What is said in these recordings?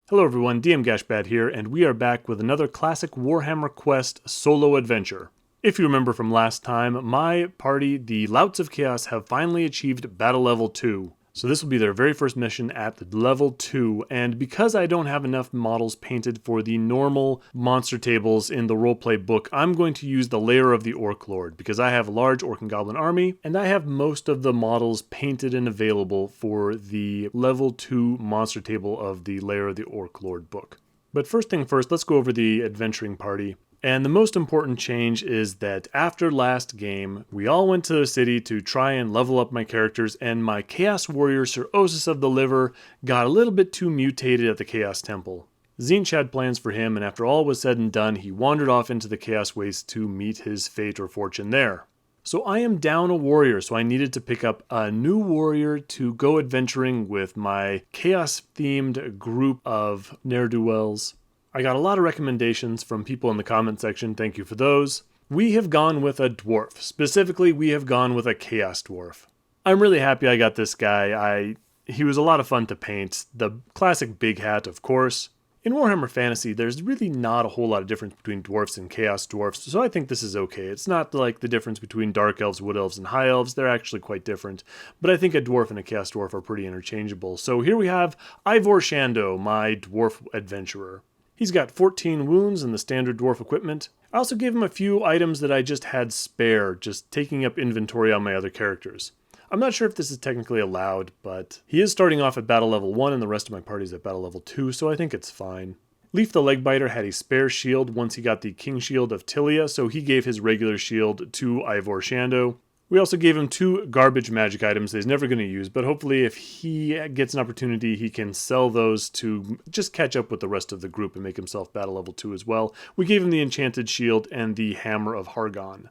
Hello everyone, DM Gashbad here, and we are back with another classic Warhammer Quest solo adventure. If you remember from last time, my party, the Louts of Chaos, have finally achieved battle level 2. So this will be their very first mission at level 2, and because I don't have enough models painted for the normal monster tables in the roleplay book, I'm going to use the Lair of the Orc Lord, because I have a large Orc and Goblin army, and I have most of the models painted and available for the level 2 monster table of the Lair of the Orc Lord book. But first thing first, let's go over the adventuring party. And the most important change is that after last game, we all went to the city to try and level up my characters, and my Chaos Warrior Sir Osis of the Liver got a little bit too mutated at the Chaos Temple. Tzeentch had plans for him, and after all was said and done, he wandered off into the Chaos Waste to meet his fate or fortune there. So I am down a warrior, so I needed to pick up a new warrior to go adventuring with my Chaos-themed group of ne'er-do-wells. I got a lot of recommendations from people in the comment section, thank you for those. We have gone with a dwarf. Specifically, we have gone with a Chaos Dwarf. I'm really happy I got this guy. He was a lot of fun to paint. The classic big hat, of course. In Warhammer Fantasy, there's really not a whole lot of difference between dwarfs and Chaos Dwarfs, so I think this is okay. It's not like the difference between Dark Elves, Wood Elves, and High Elves. They're actually quite different, but I think a dwarf and a Chaos Dwarf are pretty interchangeable. So here we have Ivor Shando, my dwarf adventurer. He's got 14 wounds in the standard dwarf equipment. I also gave him a few items that I just had spare, just taking up inventory on my other characters. I'm not sure if this is technically allowed, but he is starting off at battle level 1 and the rest of my party is at battle level 2, so I think it's fine. Lief the Leg Biter had a spare shield once he got the King Shield of Tilia, so he gave his regular shield to Ivor Shando. We also gave him 2 garbage magic items that he's never going to use, but hopefully if he gets an opportunity, he can sell those to just catch up with the rest of the group and make himself battle level 2 as well. We gave him the Enchanted Shield and the Hammer of Hargon.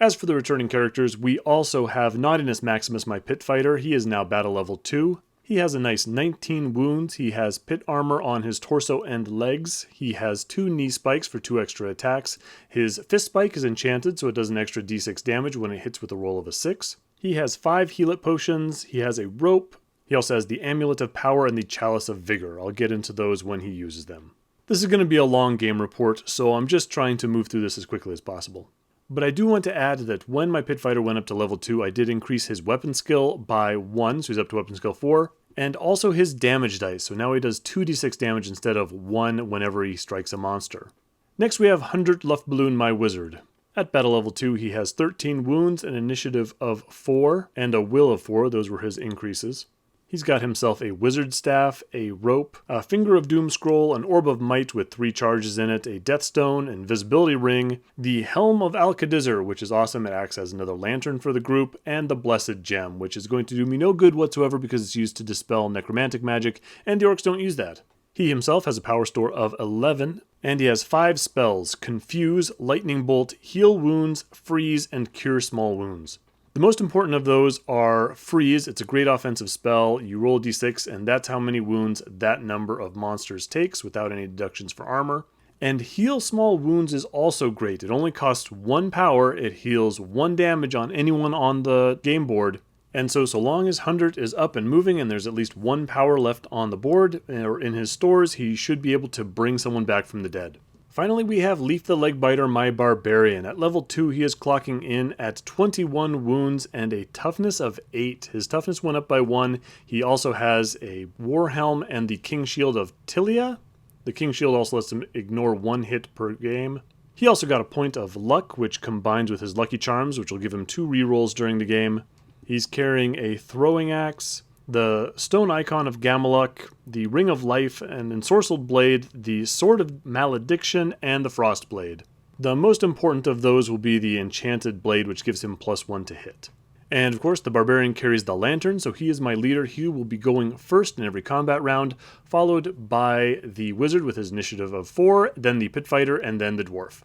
As for the returning characters, we also have Nautinus Maximus, my pit fighter. He is now battle level 2. He has a nice 19 wounds. He has pit armor on his torso and legs. He has 2 knee spikes for 2 extra attacks. His fist spike is enchanted, so it does an extra d6 damage when it hits with a roll of a 6. He has 5 heal-it potions. He has a rope. He also has the Amulet of Power and the Chalice of Vigor. I'll get into those when he uses them. This is going to be a long game report, so I'm just trying to move through this as quickly as possible. But I do want to add that when my pit fighter went up to level 2, I did increase his weapon skill by 1, so he's up to weapon skill 4. And also his damage dice, so now he does 2d6 damage instead of 1 whenever he strikes a monster. Next we have 100 Luftballoon, my wizard. At battle level 2 he has 13 wounds, an initiative of 4, and a will of 4, those were his increases. He's got himself a wizard staff, a rope, a finger of doom scroll, an orb of might with 3 charges in it, a death stone, invisibility ring, the helm of Alcadizar, which is awesome, it acts as another lantern for the group, and the blessed gem, which is going to do me no good whatsoever because it's used to dispel necromantic magic, and the orcs don't use that. He himself has a power store of 11, and he has 5 spells: Confuse, Lightning Bolt, Heal Wounds, Freeze, and Cure Small Wounds. The most important of those are Freeze. It's a great offensive spell. You roll d6 and that's how many wounds that number of monsters takes without any deductions for armor. And Heal Small Wounds is also great. It only costs 1 power. It heals 1 damage on anyone on the game board. And so long as 100 is up and moving and there's at least 1 power left on the board or in his stores, he should be able to bring someone back from the dead. Finally, we have Lief the Leg Biter, my barbarian. At level 2, he is clocking in at 21 wounds and a toughness of 8. His toughness went up by 1. He also has a war helm and the King Shield of Tilia. The King Shield also lets him ignore 1 hit per game. He also got a point of luck, which combines with his lucky charms, which will give him 2 rerolls during the game. He's carrying a throwing axe, the stone icon of Gamaluk, the Ring of Life, an ensorcelled blade, the Sword of Malediction, and the Frost Blade. The most important of those will be the Enchanted Blade, which gives him +1 to hit. And of course, the Barbarian carries the Lantern, so he is my leader. He will be going first in every combat round, followed by the Wizard with his initiative of 4, then the Pit Fighter, and then the Dwarf.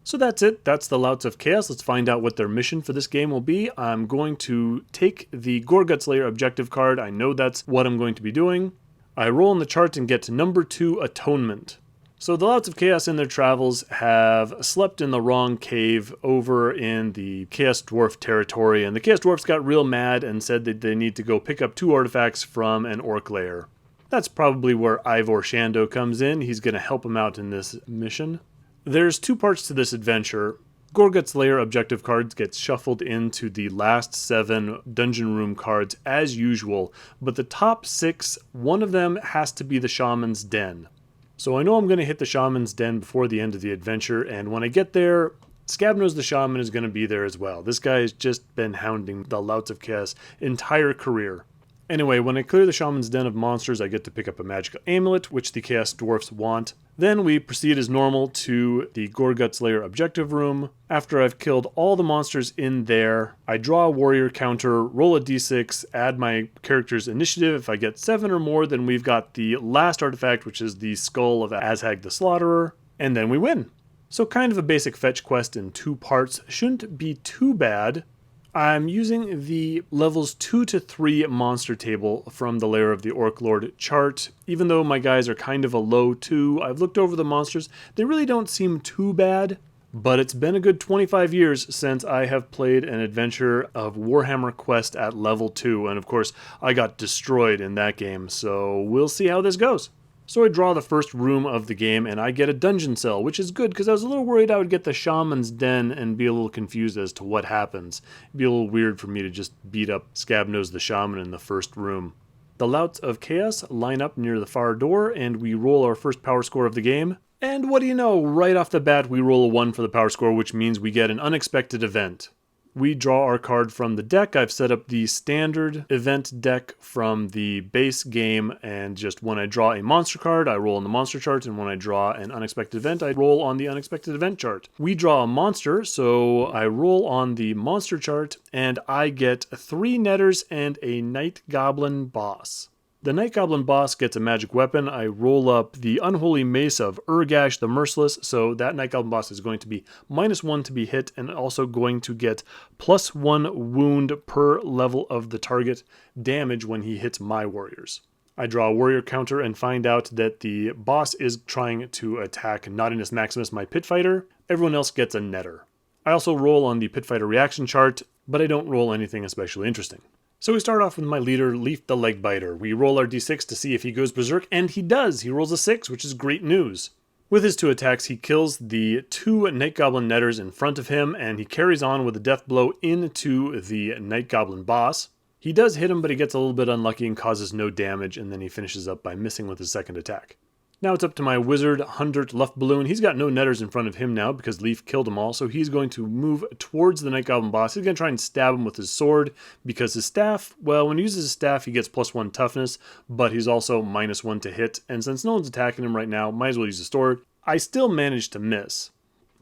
So that's it. That's the Louts of Chaos. Let's find out what their mission for this game will be. I'm going to take the Gorgut Slayer objective card. I know that's what I'm going to be doing. I roll in the chart and get to number 2, Atonement. So the Louts of Chaos in their travels have slept in the wrong cave over in the Chaos Dwarf territory, and the Chaos Dwarfs got real mad and said that they need to go pick up 2 artifacts from an orc lair. That's probably where Ivor Shando comes in. He's going to help him out in this mission. There's two parts to this adventure. Gorgut's Lair objective cards get shuffled into the last 7 dungeon room cards as usual, but the top 6, one of them has to be the Shaman's Den. So I know I'm going to hit the Shaman's Den before the end of the adventure, and when I get there, Scabnose the Shaman is going to be there as well. This guy has just been hounding the Louts of Chaos' entire career. Anyway, when I clear the Shaman's Den of monsters, I get to pick up a magical amulet, which the Chaos Dwarfs want. Then we proceed as normal to the Gorgut's Lair objective room. After I've killed all the monsters in there, I draw a warrior counter, roll a d6, add my character's initiative. If I get 7 or more, then we've got the last artifact, which is the skull of Azhag the Slaughterer, and then we win. So kind of a basic fetch quest in 2 parts. Shouldn't be too bad. I'm using the levels 2 to 3 monster table from the Lair of the Orc Lord chart. Even though my guys are kind of a low 2, I've looked over the monsters. They really don't seem too bad, but it's been a good 25 years since I have played an adventure of Warhammer Quest at level 2, and of course I got destroyed in that game, so we'll see how this goes. So I draw the first room of the game, and I get a dungeon cell, which is good because I was a little worried I would get the Shaman's Den and be a little confused as to what happens. It'd be a little weird for me to just beat up Scabnose the Shaman in the first room. The Louts of Chaos line up near the far door, and we roll our first power score of the game. And what do you know, right off the bat we roll a 1 for the power score, which means we get an unexpected event. We draw our card from the deck. I've set up the standard event deck from the base game, and just when I draw a monster card, I roll on the monster chart, and when I draw an unexpected event, I roll on the unexpected event chart. We draw a monster, so I roll on the monster chart, and I get 3 netters and a Night Goblin boss. The Night Goblin boss gets a magic weapon. I roll up the Unholy Mace of Urgash the Merciless, so that Night Goblin boss is going to be -1 to be hit, and also going to get +1 wound per level of the target damage when he hits my warriors. I draw a warrior counter and find out that the boss is trying to attack Nautinus Maximus, my pit fighter. Everyone else gets a netter. I also roll on the pit fighter reaction chart, but I don't roll anything especially interesting. So we start off with my leader, Lief the Leg Biter. We roll our d6 to see if he goes berserk, and he does. He rolls a 6, which is great news. With his 2 attacks, he kills the 2 Night Goblin netters in front of him, and he carries on with a death blow into the Night Goblin boss. He does hit him, but he gets a little bit unlucky and causes no damage, and then he finishes up by missing with his second attack. Now it's up to my wizard, Hundert Luftballoon. He's got no netters in front of him now because Lief killed them all, so he's going to move towards the Night Goblin boss. He's going to try and stab him with his sword because his staff, well, when he uses his staff, he gets +1 toughness, but he's also -1 to hit, and since no one's attacking him right now, might as well use his sword. I still managed to miss.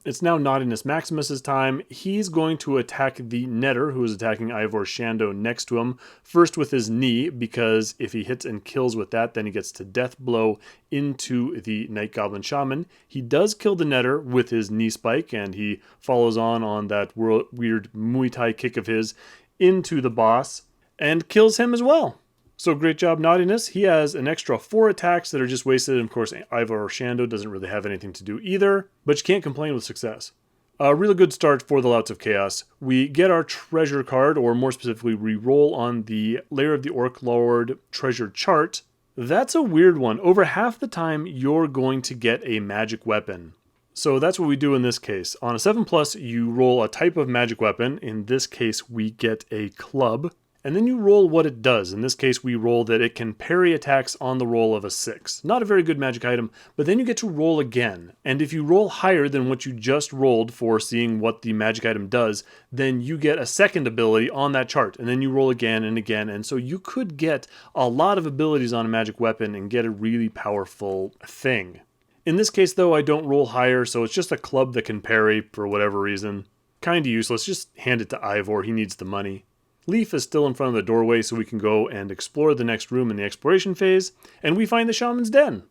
It's now Nautinus Maximus' time. He's going to attack the netter, who is attacking Ivor Shando next to him, first with his knee, because if he hits and kills with that, then he gets to death blow into the Night Goblin Shaman. He does kill the netter with his knee spike, and he follows on that weird Muay Thai kick of his into the boss, and kills him as well. So great job, Naughtiness. He has an extra 4 attacks that are just wasted. And of course, Ivor Shando doesn't really have anything to do either, but you can't complain with success. A really good start for the Louts of Chaos. We get our treasure card, or more specifically, we roll on the Lair of the Orc Lord treasure chart. That's a weird one. Over half the time, you're going to get a magic weapon. So that's what we do in this case. On a 7+, you roll a type of magic weapon. In this case, we get a club. And then you roll what it does. In this case, we roll that it can parry attacks on the roll of a 6. Not a very good magic item, but then you get to roll again. And if you roll higher than what you just rolled for seeing what the magic item does, then you get a second ability on that chart. And then you roll again and again. And so you could get a lot of abilities on a magic weapon and get a really powerful thing. In this case, though, I don't roll higher, so it's just a club that can parry for whatever reason. Kinda useless. Just hand it to Ivor. He needs the money. Lief is still in front of the doorway, so we can go and explore the next room in the exploration phase, and we find the Shaman's Den.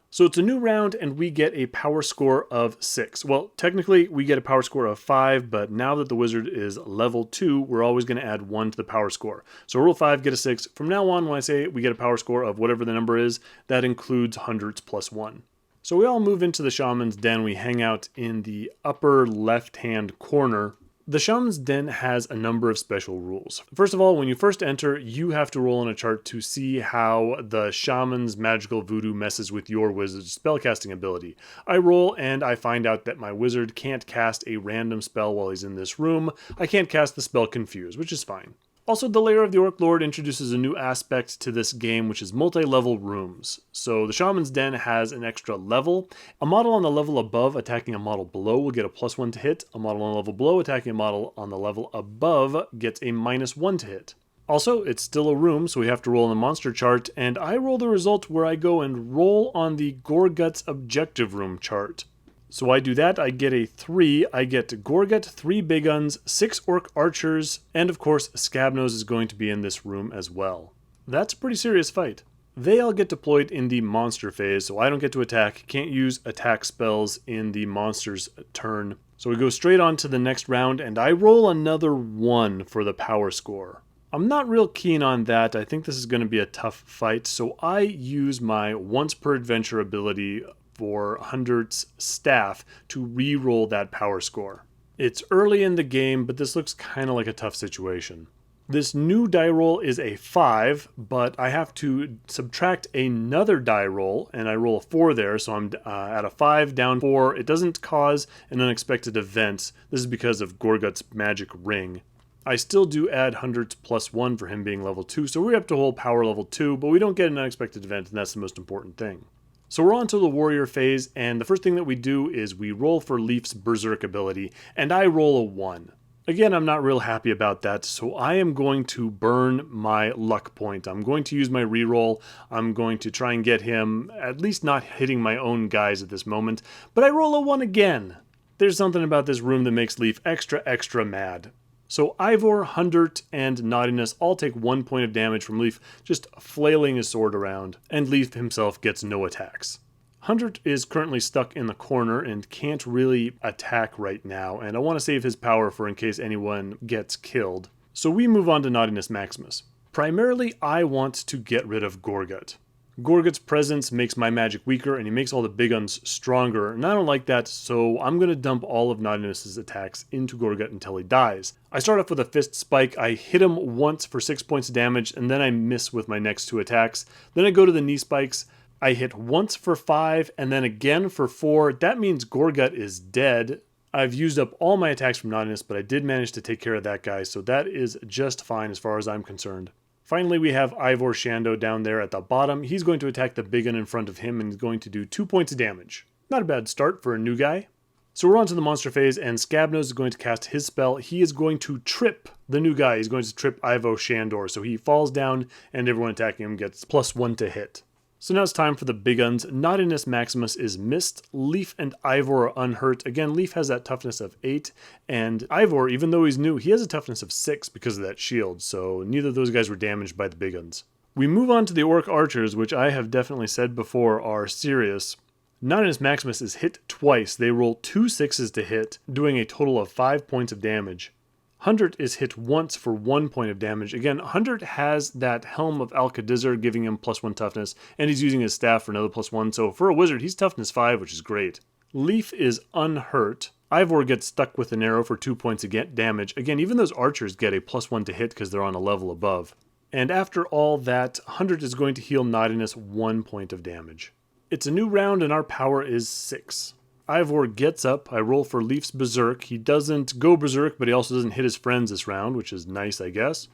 So it's a new round, and we get a power score of 6. Well, technically, we get a power score of 5, but now that the wizard is level 2, we're always going to add 1 to the power score. So roll 5, get a 6. From now on, when I say we get a power score of whatever the number is, that includes hundreds +1. So we all move into the Shaman's Den. We hang out in the upper left-hand corner. The Shaman's Den has a number of special rules. First of all, when you first enter, you have to roll on a chart to see how the Shaman's magical voodoo messes with your wizard's spellcasting ability. I roll and I find out that my wizard can't cast a random spell while he's in this room. I can't cast the spell Confuse, which is fine. Also, the Lair of the Orc Lord introduces a new aspect to this game, which is multi-level rooms. So the Shaman's Den has an extra level. A model on the level above attacking a model below will get a +1 to hit. A model on the level below attacking a model on the level above gets a -1 to hit. Also, it's still a room, so we have to roll on the monster chart, and I roll the result where I go and roll on the Gorgut's objective room chart. So I do that, I get a 3, I get Gorgut, 3 big guns, 6 Orc Archers, and of course Scabnose is going to be in this room as well. That's a pretty serious fight. They all get deployed in the monster phase, so I don't get to attack, can't use attack spells in the monster's turn. So we go straight on to the next round, and I roll another 1 for the power score. I'm not real keen on that, I think this is going to be a tough fight, so I use my once per adventure ability for Hundred's staff to re-roll that power score. It's early in the game, but this looks kind of like a tough situation. This new die roll is a 5, but I have to subtract another die roll, and I roll a 4 there, so I'm at a 5, down 4. It doesn't cause an unexpected event. This is because of Gorgut's magic ring. I still do add Hundred's +1 for him being level 2, so we're up to whole power level 2, but we don't get an unexpected event, and that's the most important thing. So we're on to the warrior phase, and the first thing that we do is we roll for Lief's berserk ability, and I roll a 1. Again, I'm not real happy about that, so I am going to burn my luck point. I'm going to use my reroll. I'm going to try and get him at least not hitting my own guys at this moment, but I roll a 1 again. There's something about this room that makes Lief extra mad. So Ivor, Hundred, and Naughtiness all take 1 point of damage from Lief just flailing his sword around, and Lief himself gets no attacks. Hundred is currently stuck in the corner and can't really attack right now, and I want to save his power for in case anyone gets killed. So we move on to Nautinus Maximus. Primarily, I want to get rid of Gorgut. Gorgut's presence makes my magic weaker, and he makes all the big guns stronger, and I don't like that, so I'm going to dump all of Nautinus' attacks into Gorgut until he dies. I start off with a fist spike, I hit him once for 6 points of damage, and then I miss with my next 2 attacks. Then I go to the knee spikes, I hit once for 5, and then again for 4. That means Gorgut is dead. I've used up all my attacks from Nautinus, but I did manage to take care of that guy, so that is just fine as far as I'm concerned. Finally, we have Ivor Shando down there at the bottom. He's going to attack the big gun in front of him and is going to do 2 points of damage. Not a bad start for a new guy. So we're on to the monster phase, and Scabnose is going to cast his spell. He is going to trip the new guy. He's going to trip Ivor Shando, so he falls down, and everyone attacking him gets +1 to hit. So now it's time for the big guns. Nautinus Maximus is missed. Lief and Ivor are unhurt. Again, Lief has that toughness of 8, and Ivor, even though he's new, he has a toughness of 6 because of that shield, so neither of those guys were damaged by the big guns. We move on to the Orc Archers, which I have definitely said before are serious. Nautinus Maximus is hit twice. They roll 2 6s to hit, doing a total of 5 points of damage. Hundred is hit once for 1 point of damage. Again, Hundred has that Helm of Alcadizar giving him +1 toughness, and he's using his staff for another +1, so for a wizard, he's toughness 5, which is great. Lief is unhurt. Ivor gets stuck with an arrow for 2 points of damage. Again, even those archers get a +1 to hit because they're on a level above. And after all that, Hundred is going to heal Nautinus 1 point of damage. It's a new round, and our power is 6. Ivor gets up, I roll for Lief's Berserk. He doesn't go Berserk, but he also doesn't hit his friends this round, which is nice, I guess.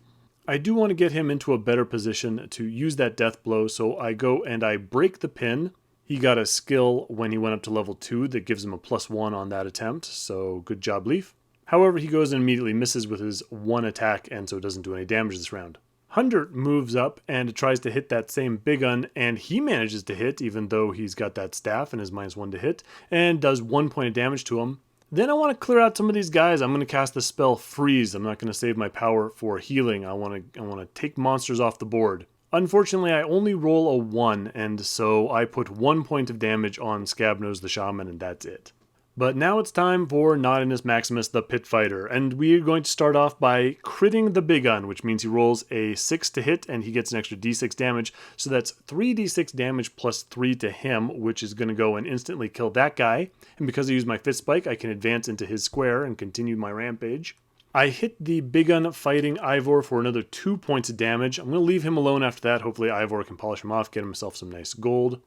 I do want to get him into a better position to use that death blow, so I go and I break the pin. He got a skill when he went up to level 2 that gives him a +1 on that attempt, so good job, Lief. However, he goes and immediately misses with his 1 attack, and so doesn't do any damage this round. Hundred moves up and tries to hit that same big gun, and he manages to hit, even though he's got that staff and his -1 to hit, and does 1 point of damage to him. Then I want to clear out some of these guys. I'm going to cast the spell Freeze. I'm not going to save my power for healing. I want to take monsters off the board. Unfortunately, I only roll a 1, and so I put 1 point of damage on Scabnose the Shaman, and that's it. But now it's time for Nautinus Maximus the Pit Fighter, and we're going to start off by critting the big gun, which means he rolls a 6 to hit and he gets an extra d6 damage, so that's 3d6 damage plus 3 to him, which is going to go and instantly kill that guy. And because I use my fist spike, I can advance into his square and continue my rampage. I hit the big gun fighting Ivor for another 2 points of damage. I'm going to leave him alone after that. Hopefully Ivor can polish him off, get himself some nice gold.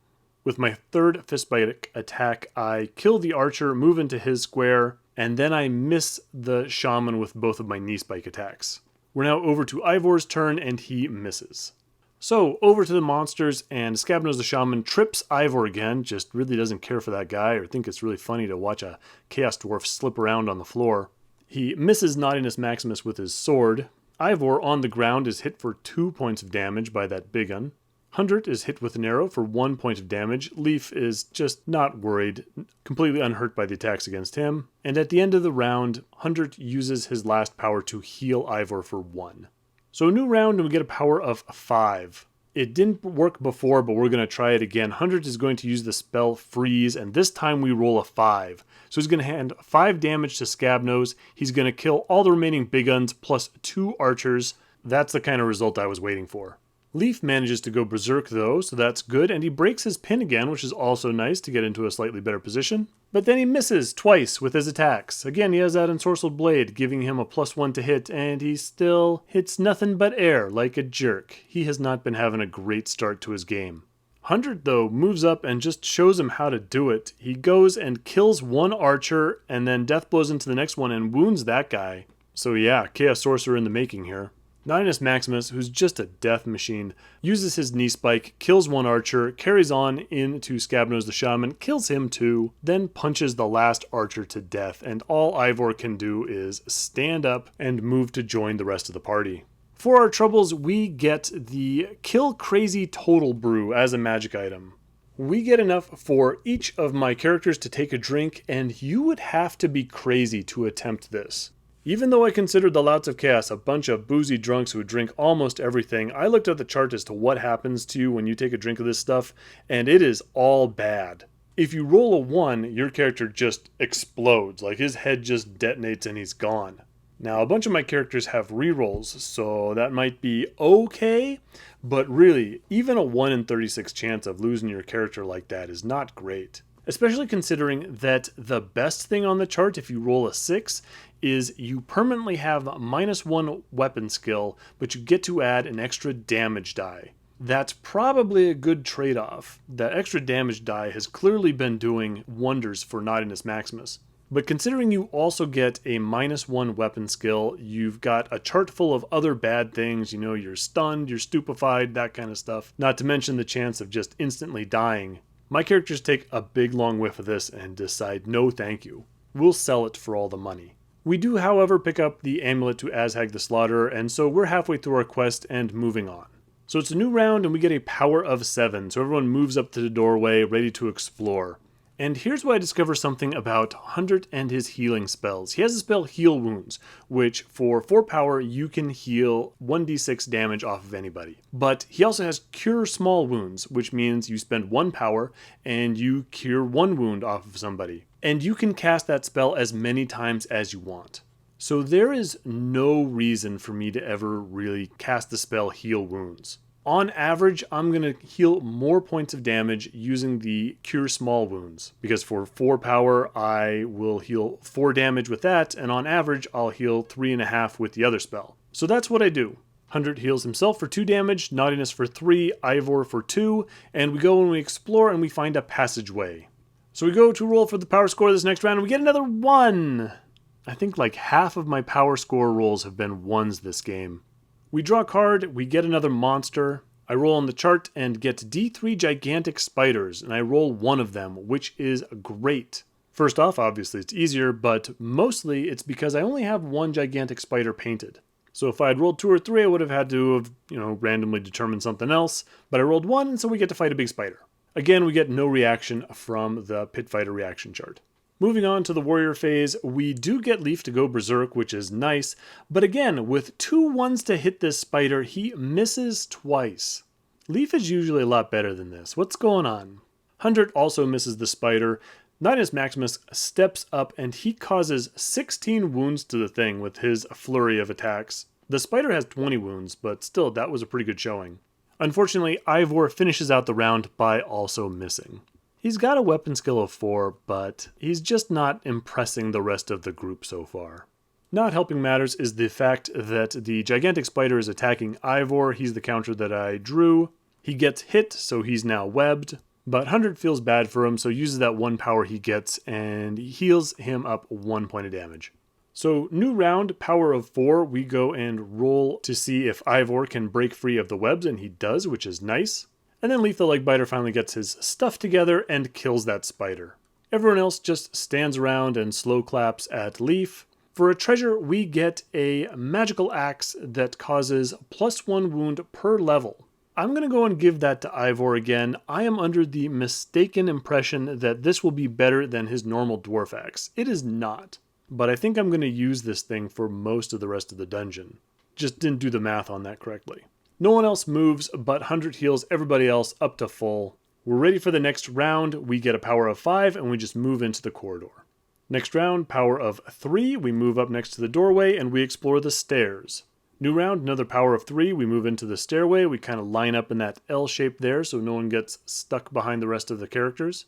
With my third fistbite attack, I kill the archer, move into his square, and then I miss the shaman with both of my knee spike attacks. We're now over to Ivor's turn, and he misses. So, over to the monsters, and Scabnose the Shaman trips Ivor again, just really doesn't care for that guy, or think it's really funny to watch a Chaos Dwarf slip around on the floor. He misses Nautinus Maximus with his sword. Ivor, on the ground, is hit for 2 points of damage by that big gun. 100 is hit with an arrow for 1 point of damage. Lief is just not worried, completely unhurt by the attacks against him. And at the end of the round, 100 uses his last power to heal Ivor for 1. So a new round and we get a power of 5. It didn't work before, but we're going to try it again. 100 is going to use the spell Freeze, and this time we roll a 5. So he's going to hand 5 damage to Scabnose. He's going to kill all the remaining big guns plus 2 archers. That's the kind of result I was waiting for. Lief manages to go berserk though, so that's good, and he breaks his pin again, which is also nice to get into a slightly better position. But then he misses twice with his attacks. Again, he has that ensorcelled blade, giving him a +1 to hit, and he still hits nothing but air like a jerk. He has not been having a great start to his game. 100, though, moves up and just shows him how to do it. He goes and kills one archer, and then death blows into the next one and wounds that guy. So yeah, Chaos Sorcerer in the making here. Nautinus Maximus, who's just a death machine, uses his knee spike, kills one archer, carries on into Scabnose the Shaman, kills him too, then punches the last archer to death, and all Ivor can do is stand up and move to join the rest of the party. For our troubles, we get the Kill Crazy Total Brew as a magic item. We get enough for each of my characters to take a drink, and you would have to be crazy to attempt this. Even though I considered the Louts of Chaos a bunch of boozy drunks who drink almost everything, I looked at the chart as to what happens to you when you take a drink of this stuff, and it is all bad. If you roll a 1, your character just explodes, like his head just detonates and he's gone. Now, a bunch of my characters have rerolls, so that might be okay, but really, even a 1 in 36 chance of losing your character like that is not great. Especially considering that the best thing on the chart, if you roll a 6, is you permanently have -1 weapon skill, but you get to add an extra damage die. That's probably a good trade-off. That extra damage die has clearly been doing wonders for Nautinus Maximus. But considering you also get a -1 weapon skill, you've got a chart full of other bad things, you know, you're stunned, you're stupefied, that kind of stuff, not to mention the chance of just instantly dying. My characters take a big long whiff of this and decide, no thank you. We'll sell it for all the money. We do, however, pick up the amulet to Azhag the Slaughterer, and so we're halfway through our quest and moving on. So it's a new round and we get a power of 7, so everyone moves up to the doorway, ready to explore. And here's where I discover something about 100 and his healing spells. He has a spell Heal Wounds, which for 4 power you can heal 1d6 damage off of anybody. But he also has Cure Small Wounds, which means you spend 1 power and you cure 1 wound off of somebody. And you can cast that spell as many times as you want. So there is no reason for me to ever really cast the spell Heal Wounds. On average, I'm going to heal more points of damage using the Cure Small Wounds, because for 4 power, I will heal 4 damage with that, and on average, I'll heal 3.5 with the other spell. So that's what I do. 100 heals himself for 2 damage, Naughtiness for 3, Ivor for 2, and we go and we explore and we find a passageway. So we go to roll for the power score this next round, and we get another 1! I think like half of my power score rolls have been 1s this game. We draw a card, we get another monster. I roll on the chart and get D3 gigantic spiders, and I roll 1 of them, which is great. First off, obviously it's easier, but mostly it's because I only have 1 gigantic spider painted. So if I had rolled 2 or 3, I would have had to have, randomly determined something else, but I rolled 1, and so we get to fight a big spider. Again, we get no reaction from the Pit Fighter reaction chart. Moving on to the warrior phase, we do get Lief to go berserk, which is nice, but again, with 2 1s to hit this spider, he misses twice. Lief is usually a lot better than this. What's going on? 100 also misses the spider. Nautinus Maximus steps up and he causes 16 wounds to the thing with his flurry of attacks. The spider has 20 wounds, but still, that was a pretty good showing. Unfortunately, Ivor finishes out the round by also missing. He's got a weapon skill of 4, but he's just not impressing the rest of the group so far. Not helping matters is the fact that the gigantic spider is attacking Ivor. He's the counter that I drew. He gets hit, so he's now webbed. But 100 feels bad for him, so uses that 1 power he gets and heals him up 1 point of damage. So new round, power of 4, we go and roll to see if Ivor can break free of the webs, and he does, which is nice. And then Lief the Leg Biter finally gets his stuff together and kills that spider. Everyone else just stands around and slow claps at Lief. For a treasure, we get a magical axe that causes +1 wound per level. I'm going to go and give that to Ivor again. I am under the mistaken impression that this will be better than his normal dwarf axe. It is not, but I think I'm going to use this thing for most of the rest of the dungeon. Just didn't do the math on that correctly. No one else moves, but 100 heals everybody else up to full. We're ready for the next round. We get a power of 5 and we just move into the corridor. Next round, power of 3, we move up next to the doorway and we explore the stairs. New round, another power of 3, we move into the stairway, we kind of line up in that L shape there so no one gets stuck behind the rest of the characters.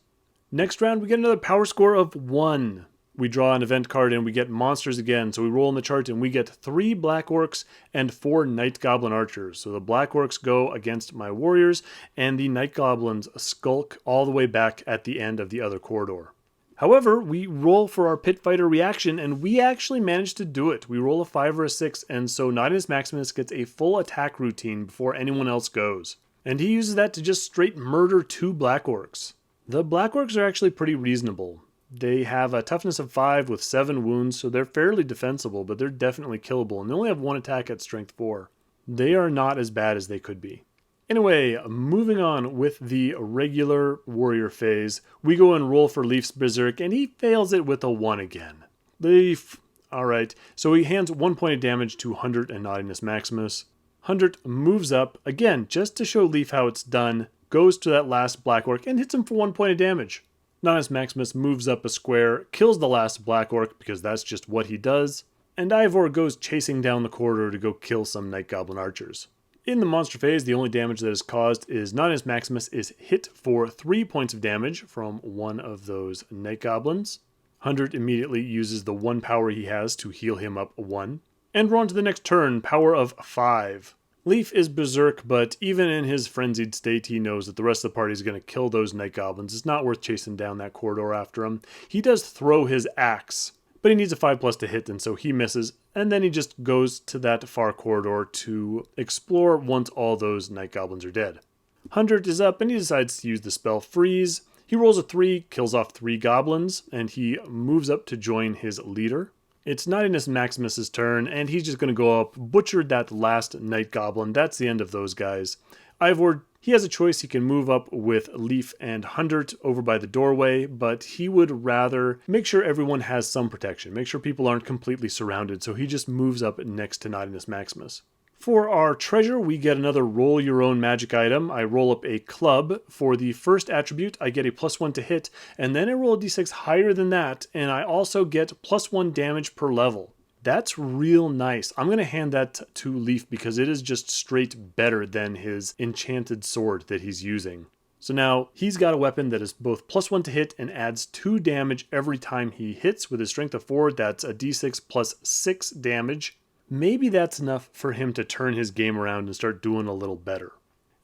Next round, we get another power score of 1. We draw an event card and we get monsters again, so we roll in the chart and we get 3 Black Orcs and 4 Night Goblin Archers. So the Black Orcs go against my warriors and the Night Goblins skulk all the way back at the end of the other corridor. However, we roll for our pit fighter reaction, and we actually managed to do it. We roll a 5 or a 6, and so Nautinus Maximus gets a full attack routine before anyone else goes. And he uses that to just straight murder 2 Black Orcs. The Black Orcs are actually pretty reasonable. They have a toughness of 5 with 7 wounds, so they're fairly defensible, but they're definitely killable, and they only have 1 attack at strength 4. They are not as bad as they could be. Anyway, moving on with the regular warrior phase, we go and roll for Lief's Berserk, and he fails it with a 1 again. Lief. Alright, so he hands 1 point of damage to 100 and Nautinus Maximus. 100 moves up, again, just to show Lief how it's done, goes to that last Black Orc and hits him for 1 point of damage. Nautinus Maximus moves up a square, kills the last Black Orc because that's just what he does, and Ivor goes chasing down the corridor to go kill some Night Goblin Archers. In the monster phase, the only damage that is caused is Nautinus Maximus is hit for 3 points of damage from one of those Night Goblins. 100 immediately uses the 1 power he has to heal him up 1. And we're on to the next turn, power of 5. Lief is Berserk, but even in his frenzied state, he knows that the rest of the party is going to kill those Night Goblins. It's not worth chasing down that corridor after him. He does throw his axe, but he needs a 5+ to hit, and so he misses, and then he just goes to that far corridor to explore once all those Night Goblins are dead. 100 is up, and he decides to use the spell Freeze. He rolls a 3, kills off 3 goblins, and he moves up to join his leader. It's Nautinus Maximus' turn, and he's just going to go up, butcher that last Night Goblin. That's the end of those guys. Ivor, he has a choice. He can move up with Lief and 100 over by the doorway, but he would rather make sure everyone has some protection, make sure people aren't completely surrounded, so he just moves up next to Nautinus Maximus. For our treasure, we get another roll your own magic item. I roll up a club. For the first attribute, I get a +1 to hit, and then I roll a d6 higher than that, and I also get +1 damage per level. That's real nice. I'm going to hand that to Lief because it is just straight better than his enchanted sword that he's using. So now he's got a weapon that is both +1 to hit and adds 2 damage every time he hits. With his strength of 4, that's a d6 plus 6 damage. Maybe that's enough for him to turn his game around and start doing a little better.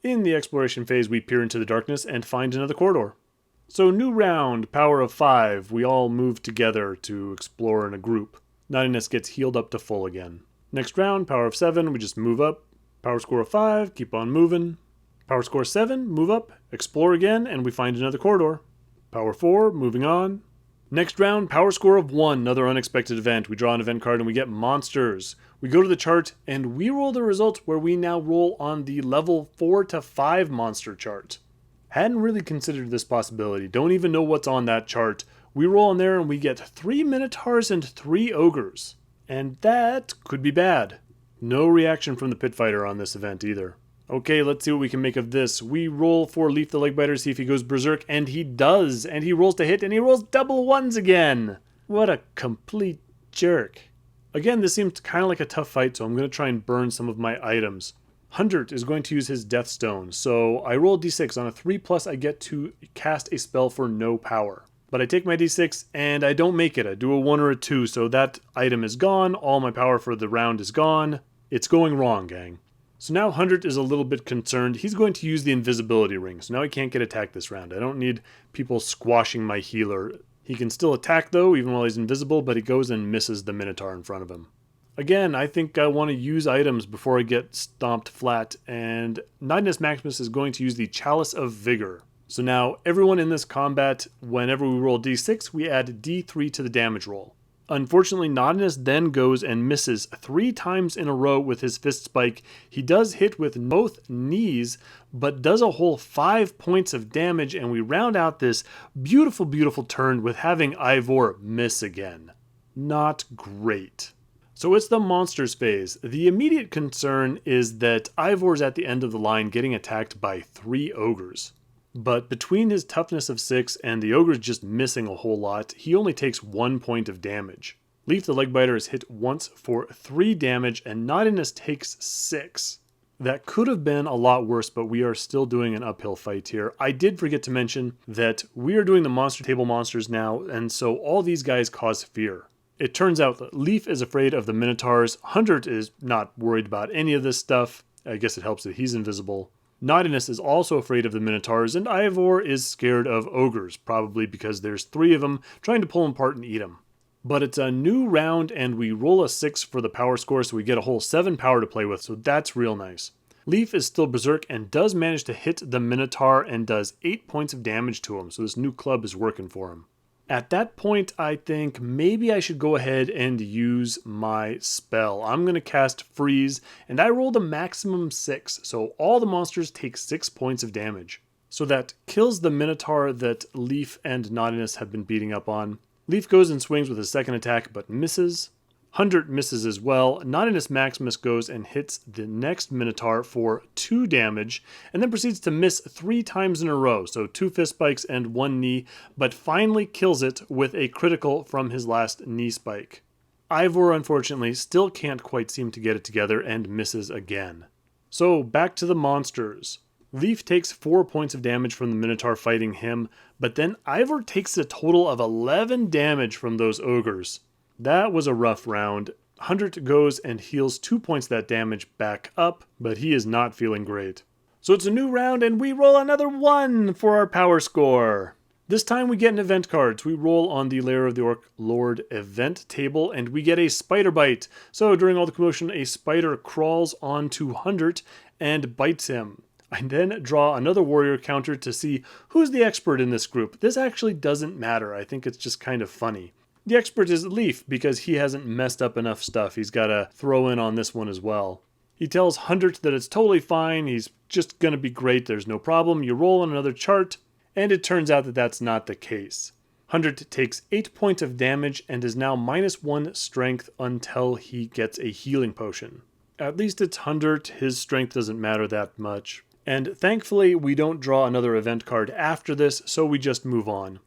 In the exploration phase, we peer into the darkness and find another corridor. So new round, power of 5. We all move together to explore in a group. Nautinus gets healed up to full again. Next round, power of 7. We just move up. Power score of 5. Keep on moving. Power score 7. Move up. Explore again, and we find another corridor. Power 4. Moving on. Next round, power score of 1, another unexpected event. We draw an event card and we get monsters. We go to the chart and we roll the result where we now roll on the level 4 to 5 monster chart. Hadn't really considered this possibility. Don't even know what's on that chart. We roll in there and we get 3 Minotaurs and 3 Ogres. And that could be bad. No reaction from the pit fighter on this event either. Okay, let's see what we can make of this. We roll for Lief the Leg Biter, see if he goes Berserk, and he does. And he rolls to hit, and he rolls double 1s again. What a complete jerk. Again, this seems kind of like a tough fight, so I'm going to try and burn some of my items. 100 is going to use his Death Stone, so I roll d6. On a 3+, I get to cast a spell for no power. But I take my d6 and I don't make it. I do a 1 or a 2, so that item is gone. All my power for the round is gone. It's going wrong, gang. So now 100 is a little bit concerned. He's going to use the invisibility ring, so now he can't get attacked this round. I don't need people squashing my healer. He can still attack though, even while he's invisible, but he goes and misses the Minotaur in front of him. Again, I think I want to use items before I get stomped flat, and Nautinus Maximus is going to use the Chalice of Vigor. So now everyone in this combat, whenever we roll d6, we add d3 to the damage roll. Unfortunately, Nautinus then goes and misses 3 times in a row with his fist spike. He does hit with both knees, but does a whole 5 points of damage, and we round out this beautiful, beautiful turn with having Ivor miss again. Not great. So it's the monsters phase. The immediate concern is that Ivor's at the end of the line getting attacked by 3 ogres. But between his toughness of 6 and the ogres just missing a whole lot, he only takes 1 point of damage. Lief the Leg Biter is hit once for 3 damage, and Nautinus takes 6. That could have been a lot worse, but we are still doing an uphill fight here. I did forget to mention that we are doing the monster table monsters now, and so all these guys cause fear. It turns out that Lief is afraid of the Minotaurs. 100 is not worried about any of this stuff. I guess it helps that he's invisible. Nautinus is also afraid of the Minotaurs, and Ivor is scared of ogres, probably because there's 3 of them trying to pull him apart and eat him. But it's a new round, and we roll a 6 for the power score, so we get a whole 7 power to play with, so that's real nice. Lief is still berserk and does manage to hit the Minotaur and does 8 points of damage to him, so this new club is working for him. At that point, I think maybe I should go ahead and use my spell. I'm going to cast Freeze, and I rolled a maximum 6, so all the monsters take 6 points of damage. So that kills the Minotaur that Lief and Nautinus have been beating up on. Lief goes and swings with his second attack, but misses. 100 misses as well. Nautinus Maximus goes and hits the next Minotaur for 2 damage, and then proceeds to miss 3 times in a row, so 2 fist spikes and 1 knee, but finally kills it with a critical from his last knee spike. Ivor, unfortunately, still can't quite seem to get it together and misses again. So back to the monsters. Lief takes 4 points of damage from the Minotaur fighting him, but then Ivor takes a total of 11 damage from those ogres. That was a rough round. 100 goes and heals 2 points of that damage back up, but he is not feeling great. So it's a new round and we roll another 1 for our power score. This time we get an event card. So we roll on the Lair of the Orc Lord event table and we get a spider bite. So during all the commotion, a spider crawls onto 100 and bites him. I then draw another warrior counter to see who's the expert in this group. This actually doesn't matter. I think it's just kind of funny. The expert is Lief because he hasn't messed up enough stuff. He's got to throw in on this one as well. He tells 100 that it's totally fine. He's just going to be great. There's no problem. You roll on another chart, and it turns out that that's not the case. 100 takes 8 points of damage and is now -1 strength until he gets a healing potion. At least it's 100. His strength doesn't matter that much. And thankfully, we don't draw another event card after this, so we just move on.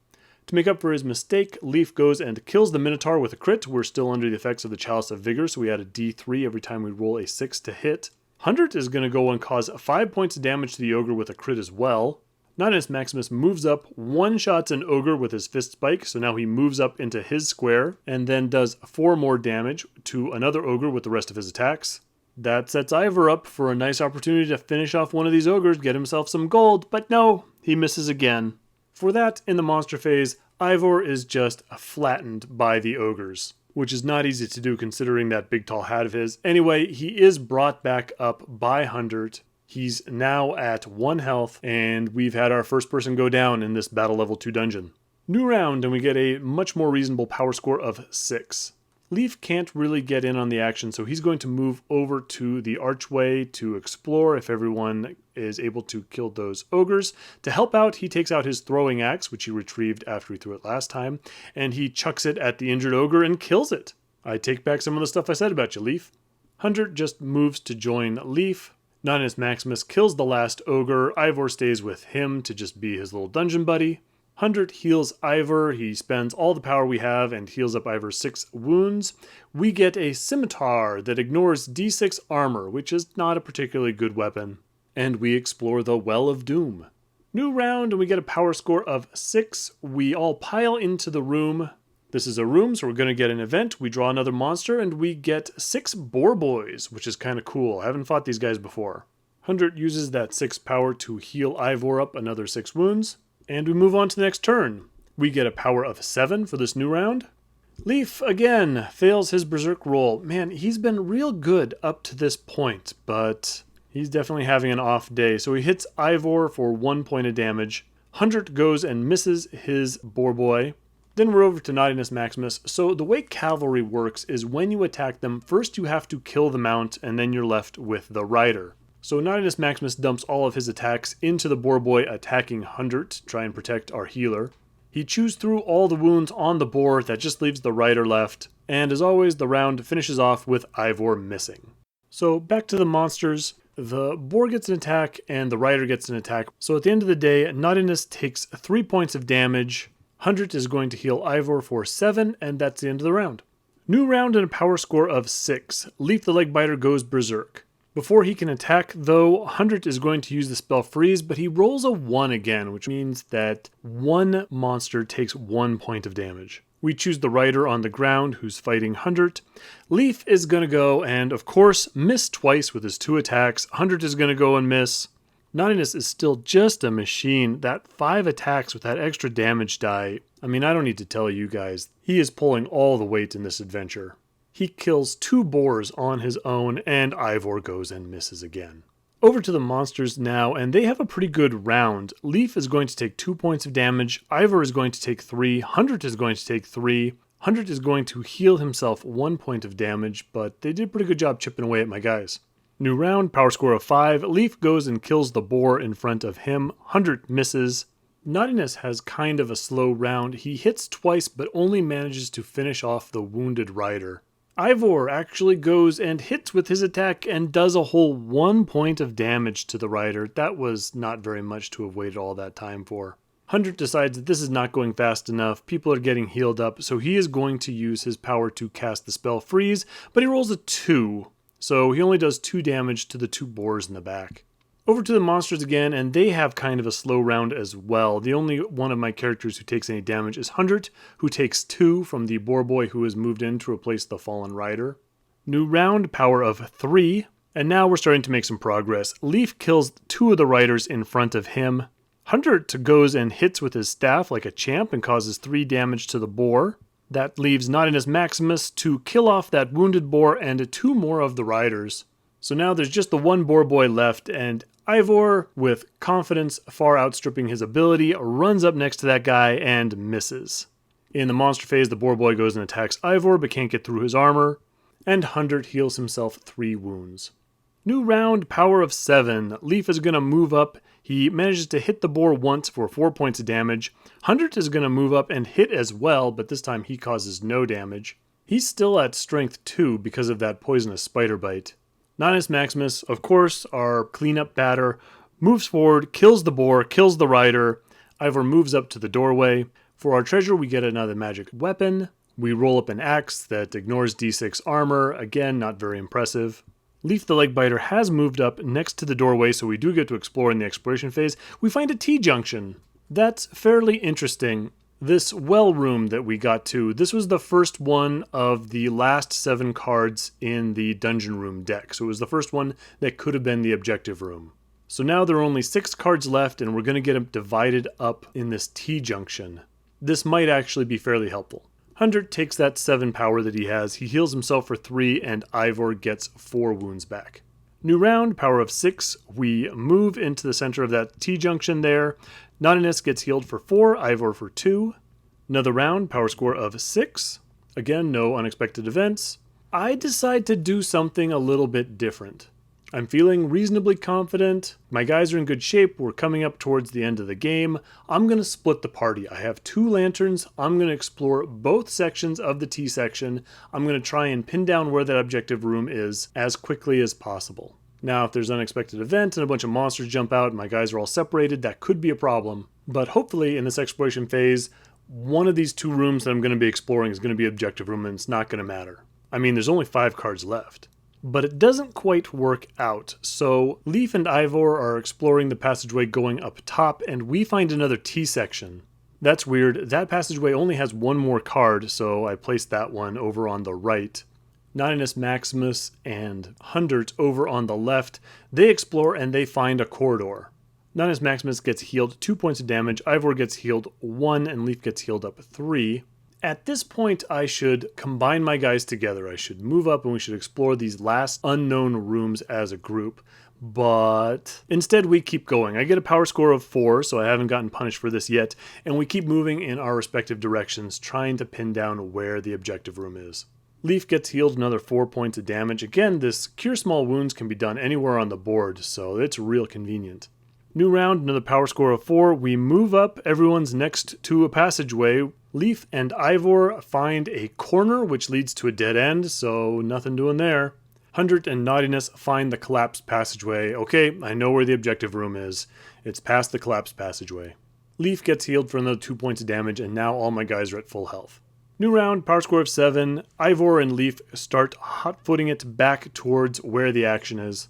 To make up for his mistake, Lief goes and kills the Minotaur with a crit. We're still under the effects of the Chalice of Vigor, so we add a d3 every time we roll a 6 to hit. 100 is going to go and cause 5 points of damage to the ogre with a crit as well. Nautinus Maximus moves up, one-shots an ogre with his fist spike, so now he moves up into his square, and then does 4 more damage to another ogre with the rest of his attacks. That sets Ivor up for a nice opportunity to finish off one of these ogres, get himself some gold, but no, he misses again. For that, in the monster phase, Ivor is just flattened by the ogres, which is not easy to do considering that big tall hat of his. Anyway, he is brought back up by 100. He's now at 1 health, and we've had our first person go down in this battle level 2 dungeon. New round, and we get a much more reasonable power score of 6. Lief can't really get in on the action, so he's going to move over to the archway to explore if everyone is able to kill those ogres. To help out, he takes out his throwing axe, which he retrieved after he threw it last time, and he chucks it at the injured ogre and kills it. I take back some of the stuff I said about you, Lief. 100 just moves to join Lief. Nautinus Maximus kills the last ogre. Ivor stays with him to just be his little dungeon buddy. 100 heals Ivor. He spends all the power we have and heals up Ivor's 6 wounds. We get a scimitar that ignores d6 armor, which is not a particularly good weapon. And we explore the Well of Doom. New round, and we get a power score of 6. We all pile into the room. This is a room, so we're going to get an event. We draw another monster, and we get 6 boar boys, which is kind of cool. I haven't fought these guys before. 100 uses that 6 power to heal Ivor up another 6 wounds. And we move on to the next turn. We get a power of 7 for this new round. Lief, again, fails his berserk roll. Man, he's been real good up to this point, but he's definitely having an off day. So he hits Ivor for 1 point of damage. 100 goes and misses his boar boy. Then we're over to Nautinus Maximus. So the way cavalry works is when you attack them, first you have to kill the mount, and then you're left with the rider. So Nautinus Maximus dumps all of his attacks into the boar boy, attacking 100 to try and protect our healer. He chews through all the wounds on the boar, that just leaves the rider left. And as always, the round finishes off with Ivor missing. So back to the monsters. The boar gets an attack and the rider gets an attack. So at the end of the day, Nautinus takes 3 points of damage. 100 is going to heal Ivor for 7, and that's the end of the round. New round and a power score of 6. Lief the Leg Biter goes berserk. Before he can attack, though, 100 is going to use the spell Freeze, but he rolls a 1 again, which means that one monster takes 1 point of damage. We choose the rider on the ground who's fighting 100. Lief is going to go and, of course, miss twice with his 2 attacks. 100 is going to go and miss. Naughtiness is still just a machine. That 5 attacks with that extra damage die, I mean, I don't need to tell you guys. He is pulling all the weight in this adventure. He kills 2 boars on his own, and Ivor goes and misses again. Over to the monsters now, and they have a pretty good round. Lief is going to take 2 points of damage. Ivor is going to take 3. 100 is going to take 3. 100 is going to heal himself 1 point of damage, but they did a pretty good job chipping away at my guys. New round, power score of 5. Lief goes and kills the boar in front of him. 100 misses. Naughtiness has kind of a slow round. He hits twice, but only manages to finish off the wounded rider. Ivor actually goes and hits with his attack and does a whole 1 point of damage to the rider. That was not very much to have waited all that time for. 100 decides that this is not going fast enough. People are getting healed up, so he is going to use his power to cast the spell Freeze, but he rolls a 2. So he only does 2 damage to the 2 boars in the back. Over to the monsters again, and they have kind of a slow round as well. The only one of my characters who takes any damage is 100, who takes 2 from the boar boy who has moved in to replace the fallen rider. New round, power of 3, and now we're starting to make some progress. Lief kills 2 of the riders in front of him. 100 goes and hits with his staff like a champ and causes 3 damage to the boar. That leaves Nautinus Maximus to kill off that wounded boar and 2 more of the riders. So now there's just the 1 boar boy left, and Ivor, with confidence far outstripping his ability, runs up next to that guy and misses. In the monster phase, the boar boy goes and attacks Ivor, but can't get through his armor, and 100 heals himself 3 wounds. New round, power of 7. Lief is going to move up. He manages to hit the boar once for 4 points of damage. 100 is going to move up and hit as well, but this time he causes no damage. He's still at strength 2 because of that poisonous spider bite. Nautinus Maximus, of course, our cleanup batter, moves forward, kills the boar, kills the rider. Ivor moves up to the doorway. For our treasure, we get another magic weapon. We roll up an axe that ignores d6 armor. Again, not very impressive. Lief the Leg Biter has moved up next to the doorway, so we do get to explore in the exploration phase. We find a T-junction. That's fairly interesting. This well room that we got to, this was the first one of the last 7 cards in the dungeon room deck. So it was the first one that could have been the objective room. So now there are only 6 cards left, and we're going to get them divided up in this T-junction. This might actually be fairly helpful. 100 takes that 7 power that he has. He heals himself for 3, and Ivor gets 4 wounds back. New round, power of 6. We move into the center of that T-junction there. Nautinus gets healed for 4, Ivor for 2. Another round, power score of 6. Again, no unexpected events. I decide to do something a little bit different. I'm feeling reasonably confident. My guys are in good shape. We're coming up towards the end of the game. I'm going to split the party. I have 2 lanterns. I'm going to explore both sections of the T section. I'm going to try and pin down where that objective room is as quickly as possible. Now, if there's an unexpected event and a bunch of monsters jump out and my guys are all separated, that could be a problem. But hopefully in this exploration phase, one of these 2 rooms that I'm going to be exploring is going to be objective room, and it's not going to matter. I mean, there's only 5 cards left. But it doesn't quite work out. So Lief and Ivor are exploring the passageway going up top, and we find another T-section. That's weird. That passageway only has one more card, so I placed that one over on the right. Nautinus Maximus and Hundert over on the left. They explore and they find a corridor. Nautinus Maximus gets healed 2 points of damage, Ivor gets healed 1, and Lief gets healed up 3. At this point, I should combine my guys together. I should move up and we should explore these last unknown rooms as a group. But instead we keep going. I get a power score of 4, so I haven't gotten punished for this yet, and we keep moving in our respective directions, trying to pin down where the objective room is. Lief gets healed another 4 points of damage. Again, this Cure Small Wounds can be done anywhere on the board, so it's real convenient. New round, another power score of 4. We move up, everyone's next to a passageway. Lief and Ivor find a corner which leads to a dead end, so nothing doing there. Hundert and Naughtiness find the collapsed passageway. Okay, I know where the objective room is. It's past the collapsed passageway. Lief gets healed for another 2 points of damage, and now all my guys are at full health. New round, power score of 7. Ivor and Lief start hot-footing it back towards where the action is.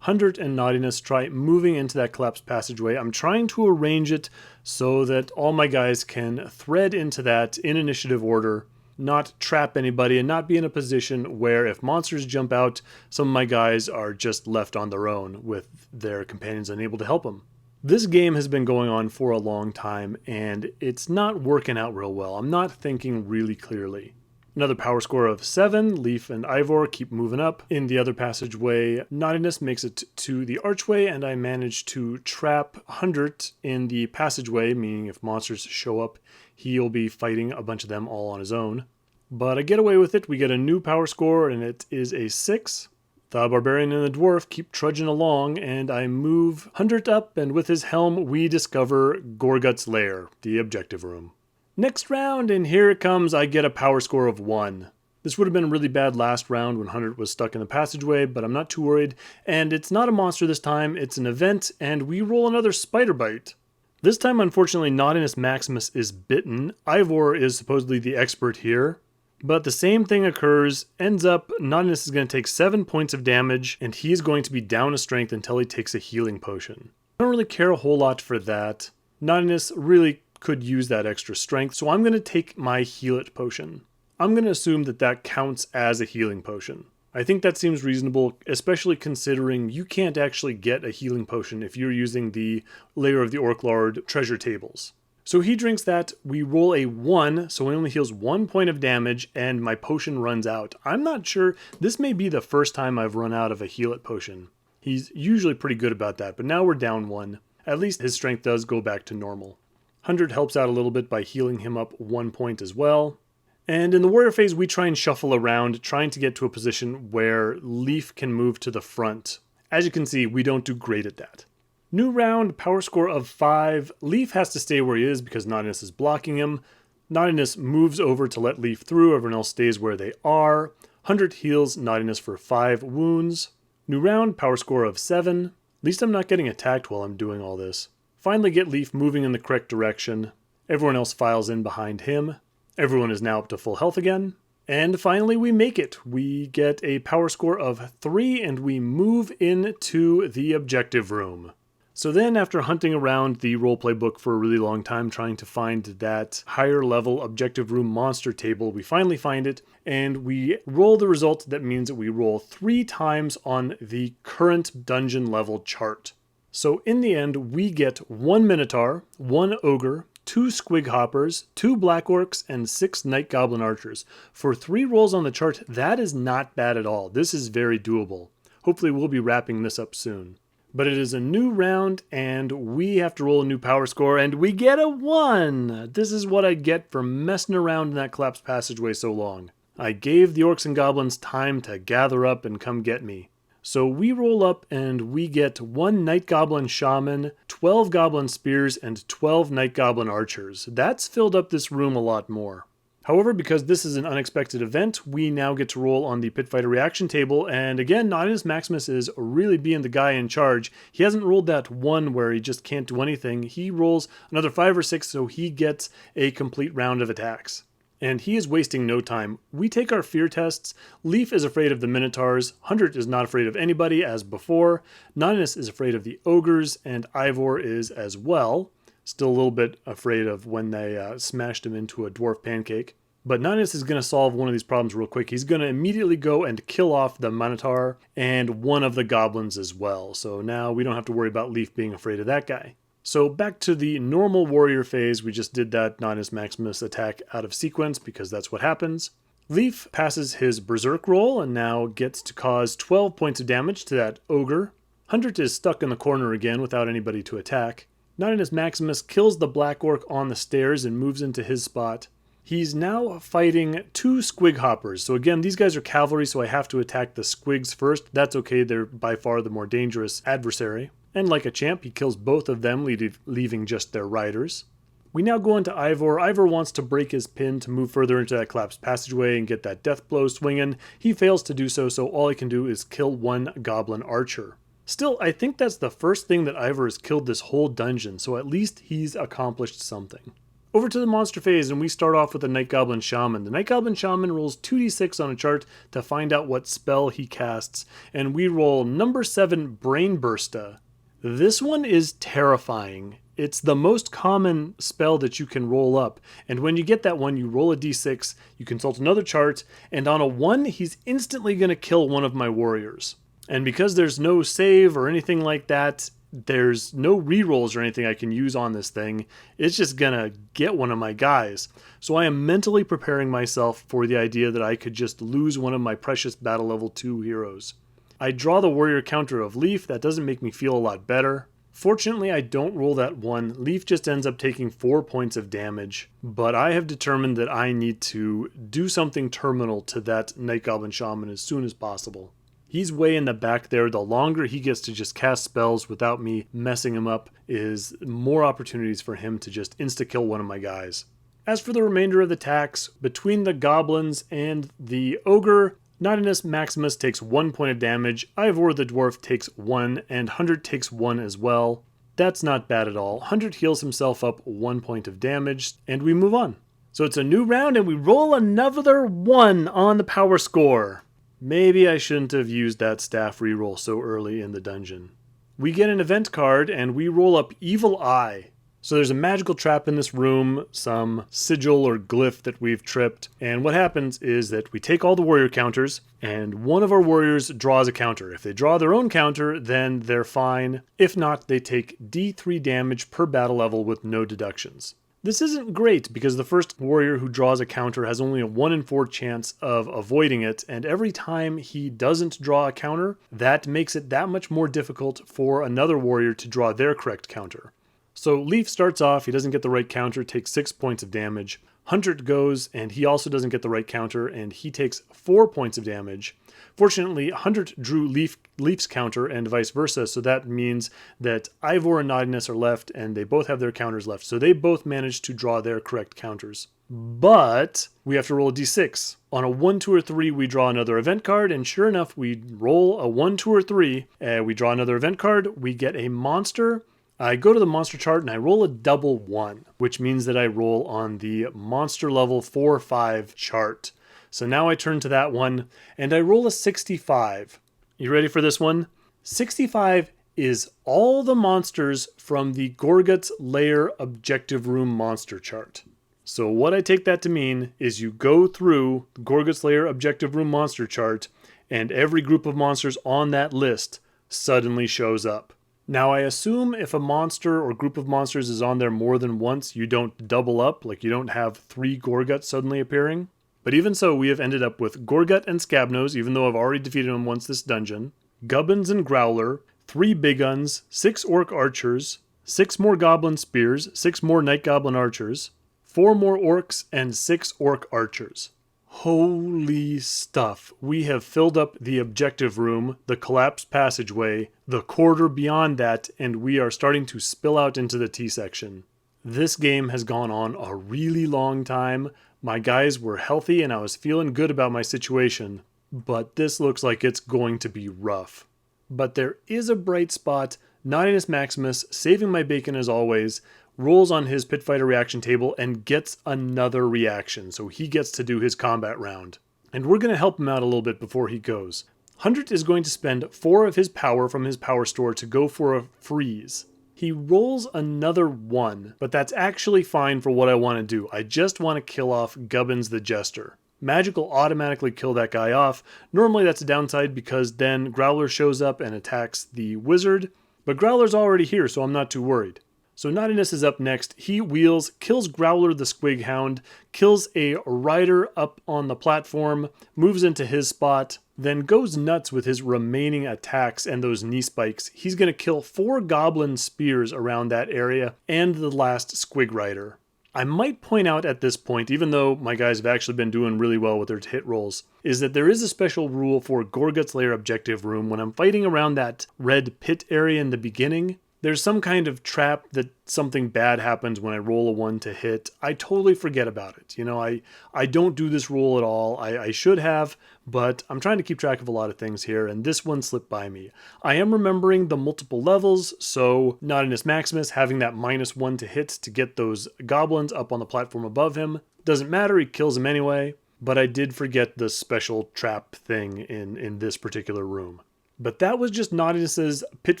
Hundert and Naughtiness try moving into that collapsed passageway. I'm trying to arrange it so that all my guys can thread into that in initiative order, not trap anybody, and not be in a position where if monsters jump out, some of my guys are just left on their own with their companions unable to help them. This game has been going on for a long time, and it's not working out real well. I'm not thinking really clearly. Another power score of 7. Lief and Ivor keep moving up. In the other passageway, Naughtiness makes it to the archway, and I manage to trap Hundert in the passageway, meaning if monsters show up, he'll be fighting a bunch of them all on his own. But I get away with it. We get a new power score, and it is a 6. The Barbarian and the Dwarf keep trudging along, and I move Hundert up, and with his helm, we discover Gorgut's Lair, the objective room. Next round, and here it comes, I get a power score of 1. This would have been really bad last round when Hundert was stuck in the passageway, but I'm not too worried. And it's not a monster this time, it's an event, and we roll another Spider Bite. This time, unfortunately, Nautinus Maximus is bitten. Ivor is supposedly the expert here. But the same thing occurs, ends up, Nautinus is going to take 7 points of damage, and he is going to be down a strength until he takes a healing potion. I don't really care a whole lot for that. Nautinus really could use that extra strength, so I'm going to take my Heal It potion. I'm going to assume that that counts as a healing potion. I think that seems reasonable, especially considering you can't actually get a healing potion if you're using the Lair of the Orc Lord treasure tables. So he drinks that, we roll a 1, so he only heals 1 point of damage, and my potion runs out. I'm not sure, this may be the first time I've run out of a Heal It potion. He's usually pretty good about that, but now we're down 1. At least his strength does go back to normal. Hundert helps out a little bit by healing him up 1 point as well. And in the warrior phase, we try and shuffle around, trying to get to a position where Lief can move to the front. As you can see, we don't do great at that. New round, power score of 5. Lief has to stay where he is because Nautinus is blocking him. Nautinus moves over to let Lief through, everyone else stays where they are. Hundert heals Nautinus for 5 wounds. New round, power score of 7. At least I'm not getting attacked while I'm doing all this. Finally get Lief moving in the correct direction. Everyone else files in behind him. Everyone is now up to full health again. And finally we make it. We get a power score of 3 and we move into the objective room. So then after hunting around the roleplay book for a really long time trying to find that higher level objective room monster table, we finally find it and we roll the result. That means that we roll 3 times on the current dungeon level chart. So in the end, we get 1 Minotaur, 1 Ogre, 2 Squig Hoppers, 2 Black Orcs, and 6 Night Goblin Archers. For 3 rolls on the chart, that is not bad at all. This is very doable. Hopefully we'll be wrapping this up soon. But it is a new round, and we have to roll a new power score, and we get a 1! This is what I get for messing around in that collapsed passageway so long. I gave the Orcs and Goblins time to gather up and come get me. So we roll up and we get 1 Night Goblin Shaman, 12 Goblin Spears, and 12 Night Goblin Archers. That's filled up this room a lot more. However, because this is an unexpected event, we now get to roll on the Pitfighter reaction table, and again, Nautinus Maximus is really being the guy in charge. He hasn't rolled that 1 where he just can't do anything. He rolls another 5 or 6, so he gets a complete round of attacks. and he is wasting no time. We take our fear tests. Lief is afraid of the Minotaurs. 100 is not afraid of anybody as before. Nautinus is afraid of the ogres, and Ivor is as well. Still a little bit afraid of when they smashed him into a dwarf pancake. But Nautinus is going to solve one of these problems real quick. He's going to immediately go and kill off the Minotaur and one of the goblins as well. So now we don't have to worry about Lief being afraid of that guy. So back to the normal warrior phase. We just did that Nautinus Maximus attack out of sequence because that's what happens. Lief passes his berserk roll and now gets to cause 12 points of damage to that ogre. 100 is stuck in the corner again without anybody to attack. Nautinus Maximus kills the black orc on the stairs and moves into his spot. He's now fighting 2 squig hoppers. So again, these guys are cavalry, so I have to attack the squigs first. That's okay, they're by far the more dangerous adversary. And like a champ, he kills both of them, leaving just their riders. We now go into Ivor. Ivor wants to break his pin to move further into that collapsed passageway and get that death blow swinging. He fails to do so, so all he can do is kill one Goblin Archer. Still, I think that's the first thing that Ivor has killed this whole dungeon, so at least he's accomplished something. Over to the monster phase, and we start off with the Night Goblin Shaman. The Night Goblin Shaman rolls 2d6 on a chart to find out what spell he casts, and we roll number 7 Brain Bursta. This one is terrifying. It's the most common spell that you can roll up, and when you get that one, you roll a d6, you consult another chart, and on a 1, he's instantly going to kill one of my warriors. And because there's no save or anything like that, there's no rerolls or anything I can use on this thing. It's just gonna get one of my guys. So I am mentally preparing myself for the idea that I could just lose one of my precious battle level 2 heroes. I draw the warrior counter of Lief. That doesn't make me feel a lot better. Fortunately, I don't roll that 1. Lief just ends up taking 4 points of damage, but I have determined that I need to do something terminal to that Night Goblin Shaman as soon as possible. He's way in the back there. The longer he gets to just cast spells without me messing him up is more opportunities for him to just insta-kill one of my guys. As for the remainder of the attacks, between the goblins and the ogre, Nautinus Maximus takes 1 point of damage, Ivor the Dwarf takes 1, and 100 takes 1 as well. That's not bad at all. 100 heals himself up 1 point of damage, and we move on. So it's a new round, and we roll another 1 on the power score. Maybe I shouldn't have used that staff reroll so early in the dungeon. We get an event card and we roll up Evil Eye. So there's a magical trap in this room, some sigil or glyph that we've tripped, and what happens is that we take all the warrior counters and one of our warriors draws a counter. If they draw their own counter, then they're fine. If not, they take D3 damage per battle level with no deductions. This isn't great because the first warrior who draws a counter has only a 1 in 4 chance of avoiding it, and every time he doesn't draw a counter, that makes it that much more difficult for another warrior to draw their correct counter. So Lief starts off, he doesn't get the right counter, takes 6 points of damage. 100 goes, and he also doesn't get the right counter, and he takes 4 points of damage. Fortunately, 100 drew Lief's counter and vice versa, so that means that Ivor and Nautinus are left, and they both have their counters left. So they both managed to draw their correct counters. But we have to roll a d6. On a 1, 2, or 3, we draw another event card, and sure enough, we roll a 1, 2, or 3. We draw another event card, we get a monster. I go to the monster chart and I roll a double 1, which means that I roll on the monster level 4-5 chart. So now I turn to that one and I roll a 65. You ready for this one? 65 is all the monsters from the Gorgut's Lair objective room monster chart. So what I take that to mean is you go through Gorgut's Lair objective room monster chart and every group of monsters on that list suddenly shows up. Now I assume if a monster or group of monsters is on there more than once, you don't double up, like you don't have 3 Gorguts suddenly appearing. But even so, we have ended up with Gorgut and Scabnose, even though I've already defeated them once this dungeon, Gubbins and Growler, 3 Big Uns, 6 Orc Archers, 6 more Goblin Spears, 6 more Night Goblin Archers, 4 more Orcs, and 6 Orc Archers. Holy stuff. We have filled up the objective room, the collapsed passageway, the corridor beyond that, and we are starting to spill out into the T-section. This game has gone on a really long time. My guys were healthy and I was feeling good about my situation, but this looks like it's going to be rough. But there is a bright spot, Nautinus Maximus saving my bacon as always. rolls on his Pit Fighter reaction table and gets another reaction, so he gets to do his combat round. And we're going to help him out a little bit before he goes. 100 is going to spend 4 of his power from his power store to go for a freeze. He rolls another 1, but that's actually fine for what I want to do. I just want to kill off Gubbins the Jester. Magic will automatically kill that guy off. Normally that's a downside because then Growler shows up and attacks the wizard, but Growler's already here, so I'm not too worried. So Naughtiness is up next. He wheels, kills Growler the Squig Hound, kills a rider up on the platform, moves into his spot, then goes nuts with his remaining attacks and those knee spikes. He's going to kill 4 goblin spears around that area and the last Squig Rider. I might point out at this point, even though my guys have actually been doing really well with their hit rolls, is that there is a special rule for Gorgut's Lair objective room. When I'm fighting around that red pit area in the beginning, there's some kind of trap that something bad happens when I roll a 1 to hit. I totally forget about it. You know, I don't do this rule at all. I should have, but I'm trying to keep track of a lot of things here, and this one slipped by me. I am remembering the multiple levels, so Nautinus Maximus having that -1 to hit to get those goblins up on the platform above him. Doesn't matter, he kills them anyway, but I did forget the special trap thing in this particular room. But that was just Nautinus's Pit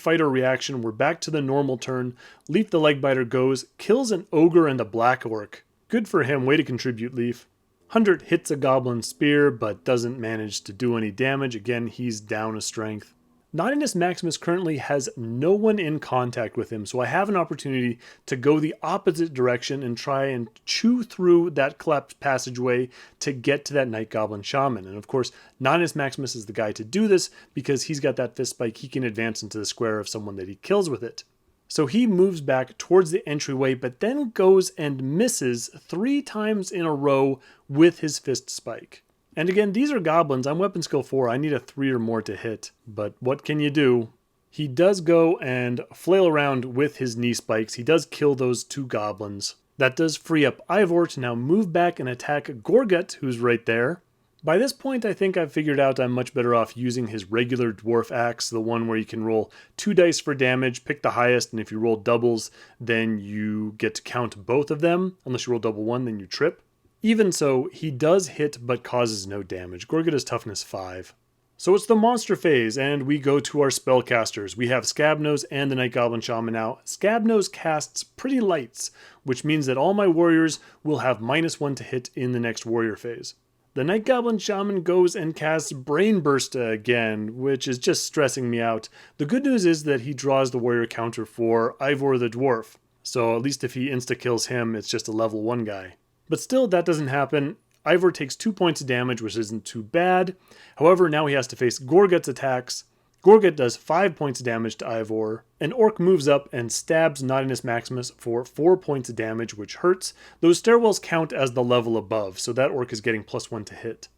Fighter reaction. We're back to the normal turn. Lief the Leg Biter goes, kills an ogre and a black orc. Good for him, way to contribute, Lief. 100 hits a goblin spear, but doesn't manage to do any damage. Again, he's down a strength. Nautinus Maximus currently has no one in contact with him, so I have an opportunity to go the opposite direction and try and chew through that collapsed passageway to get to that Night Goblin Shaman. And of course, Nautinus Maximus is the guy to do this because he's got that fist spike. He can advance into the square of someone that he kills with it. So he moves back towards the entryway, but then goes and misses 3 times in a row with his fist spike. And again, these are goblins. I'm weapon skill 4. I need a 3 or more to hit. But what can you do? He does go and flail around with his knee spikes. He does kill those 2 goblins. That does free up Ivor to now move back and attack Gorgut, who's right there. By this point, I think I've figured out I'm much better off using his regular dwarf axe, the one where you can roll 2 dice for damage, pick the highest, and if you roll doubles, then you get to count both of them. Unless you roll double 1, then you trip. Even so, he does hit but causes no damage. Gorgut is toughness 5. So it's the monster phase, and we go to our spellcasters. We have Scabnose and the Night Goblin Shaman now. Scabnose casts Pretty Lights, which means that all my warriors will have -1 to hit in the next warrior phase. The Night Goblin Shaman goes and casts Brain Bursta again, which is just stressing me out. The good news is that he draws the warrior counter for Ivor the Dwarf, so at least if he insta-kills him, it's just a level 1 guy. But still, that doesn't happen. Ivor takes 2 points of damage, which isn't too bad. However, now he has to face Gorgut's attacks. Gorgut does 5 points of damage to Ivor. An orc moves up and stabs Nautinus Maximus for 4 points of damage, which hurts. Those stairwells count as the level above, so that orc is getting +1 to hit.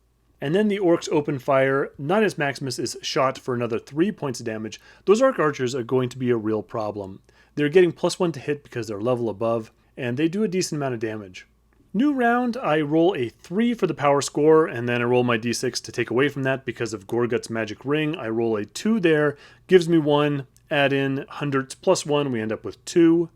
And then the orcs open fire. Nautinus Maximus is shot for another 3 points of damage. Those Orc Archers are going to be a real problem. They're getting +1 to hit because they're level above, and they do a decent amount of damage. New round, I roll a 3 for the power score, and then I roll my d6 to take away from that because of Gorgut's magic ring. I roll a 2 there, gives me 1, add in 100's +1, we end up with 2.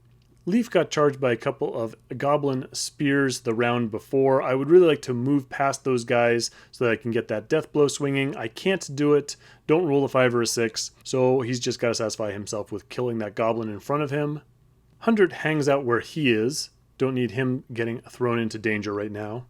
Lief got charged by a couple of goblin spears the round before. I would really like to move past those guys so that I can get that death blow swinging. I can't do it, don't roll a 5 or a 6, so he's just got to satisfy himself with killing that goblin in front of him. 100 hangs out where he is. Don't need him getting thrown into danger right now.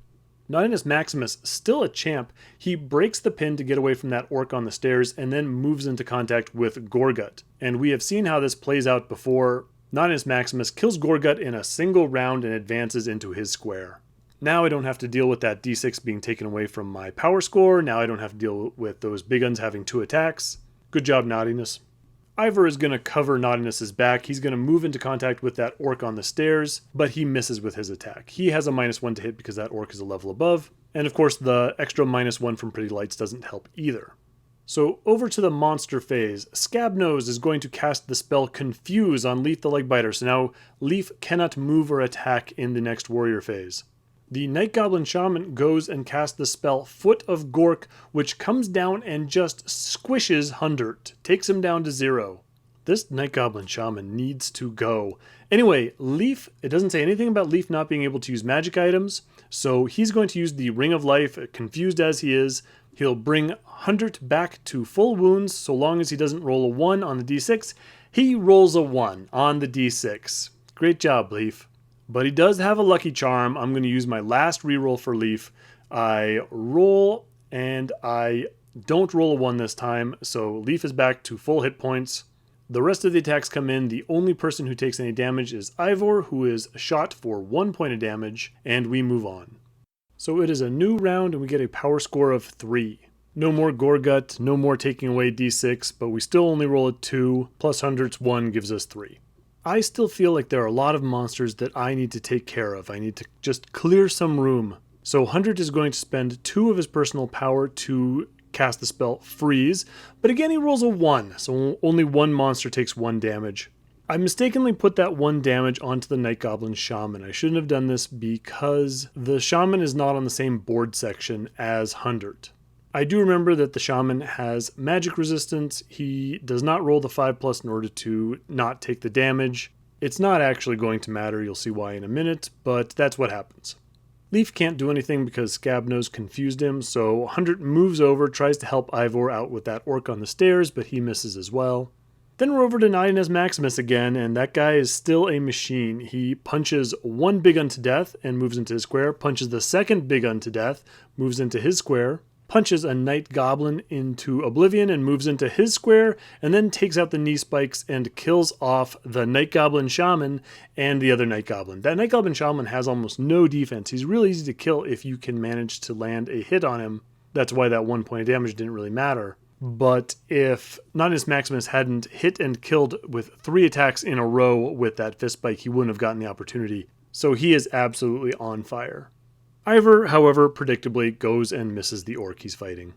Nautinus Maximus, still a champ, he breaks the pin to get away from that orc on the stairs and then moves into contact with Gorgut. And we have seen how this plays out before. Nautinus Maximus kills Gorgut in a single round and advances into his square. Now I don't have to deal with that d6 being taken away from my power score. Now I don't have to deal with those big guns having 2 attacks. Good job, Nautinus. Ivor is going to cover Nautinus's back. He's going to move into contact with that orc on the stairs, but he misses with his attack. He has a -1 to hit because that orc is a level above. And of course, the extra -1 from Pretty Lights doesn't help either. So over to the monster phase. Scabnose is going to cast the spell Confuse on Lief the Leg Biter. So now Lief cannot move or attack in the next warrior phase. The Night Goblin Shaman goes and casts the spell Foot of Gork, which comes down and just squishes 100, takes him down to 0. This Night Goblin Shaman needs to go. Anyway, Lief, it doesn't say anything about Lief not being able to use magic items, so he's going to use the Ring of Life, confused as he is. He'll bring 100 back to full wounds so long as he doesn't roll a 1 on the d6. He rolls a 1 on the d6. Great job, Lief. But he does have a lucky charm. I'm going to use my last reroll for Lief. I roll and I don't roll a 1 this time, so Lief is back to full hit points. The rest of the attacks come in. The only person who takes any damage is Ivor, who is shot for 1 point of damage, and we move on. So it is a new round and we get a power score of 3. No more Gorgut, no more taking away d6, but we still only roll a 2, plus 100's 1 gives us 3. I still feel like there are a lot of monsters that I need to take care of. I need to just clear some room. So 100 is going to spend 2 of his personal power to cast the spell Freeze, but again he rolls a 1, so only one monster takes 1 damage. I mistakenly put that 1 damage onto the Night Goblin Shaman. I shouldn't have done this because the Shaman is not on the same board section as 100. I do remember that the Shaman has magic resistance. He does not roll the 5+ in order to not take the damage. It's not actually going to matter, you'll see why in a minute, but that's what happens. Lief can't do anything because Scabnose confused him, so 100 moves over, tries to help Ivor out with that orc on the stairs, but he misses as well. Then we're over to Nautinus Maximus again, and that guy is still a machine. He punches one big un to death and moves into his square, punches the second big un to death, moves into his square, punches a Night Goblin into oblivion and moves into his square, and then takes out the knee spikes and kills off the Night Goblin Shaman and the other Night Goblin. That Night Goblin Shaman has almost no defense. He's really easy to kill if you can manage to land a hit on him. That's why that 1 point of damage didn't really matter. But if Nautinus Maximus hadn't hit and killed with 3 attacks in a row with that fist spike, he wouldn't have gotten the opportunity. So he is absolutely on fire. Ivor, however, predictably goes and misses the orc he's fighting.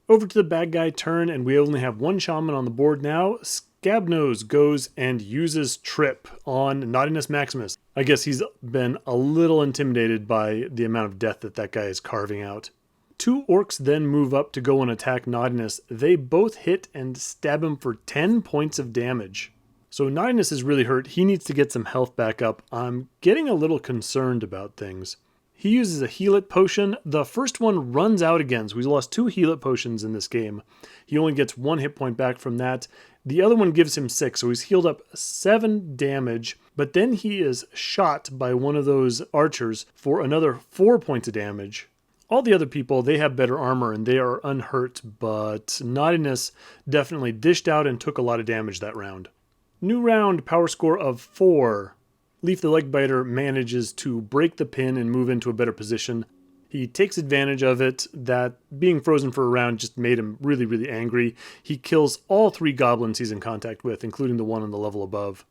Over to the bad guy turn, and we only have 1 shaman on the board now. Scabnose goes and uses Trip on Nautinus Maximus. I guess he's been a little intimidated by the amount of death that guy is carving out. 2 orcs then move up to go and attack Nautinus. They both hit and stab him for 10 points of damage. So Nautinus is really hurt. He needs to get some health back up. I'm getting a little concerned about things. He uses a Heal It potion. The first one runs out again, so he's lost 2 Heal It potions in this game. He only gets 1 hit point back from that. The other one gives him 6, so he's healed up 7 damage, but then he is shot by one of those archers for another 4 points of damage. All the other people, they have better armor and they are unhurt, but Nautinus definitely dished out and took a lot of damage that round. New round, power score of 4. Lief the Leg Biter manages to break the pin and move into a better position. He takes advantage of it. That being frozen for a round just made him really, really angry. He kills all 3 goblins he's in contact with, including the one on the level above.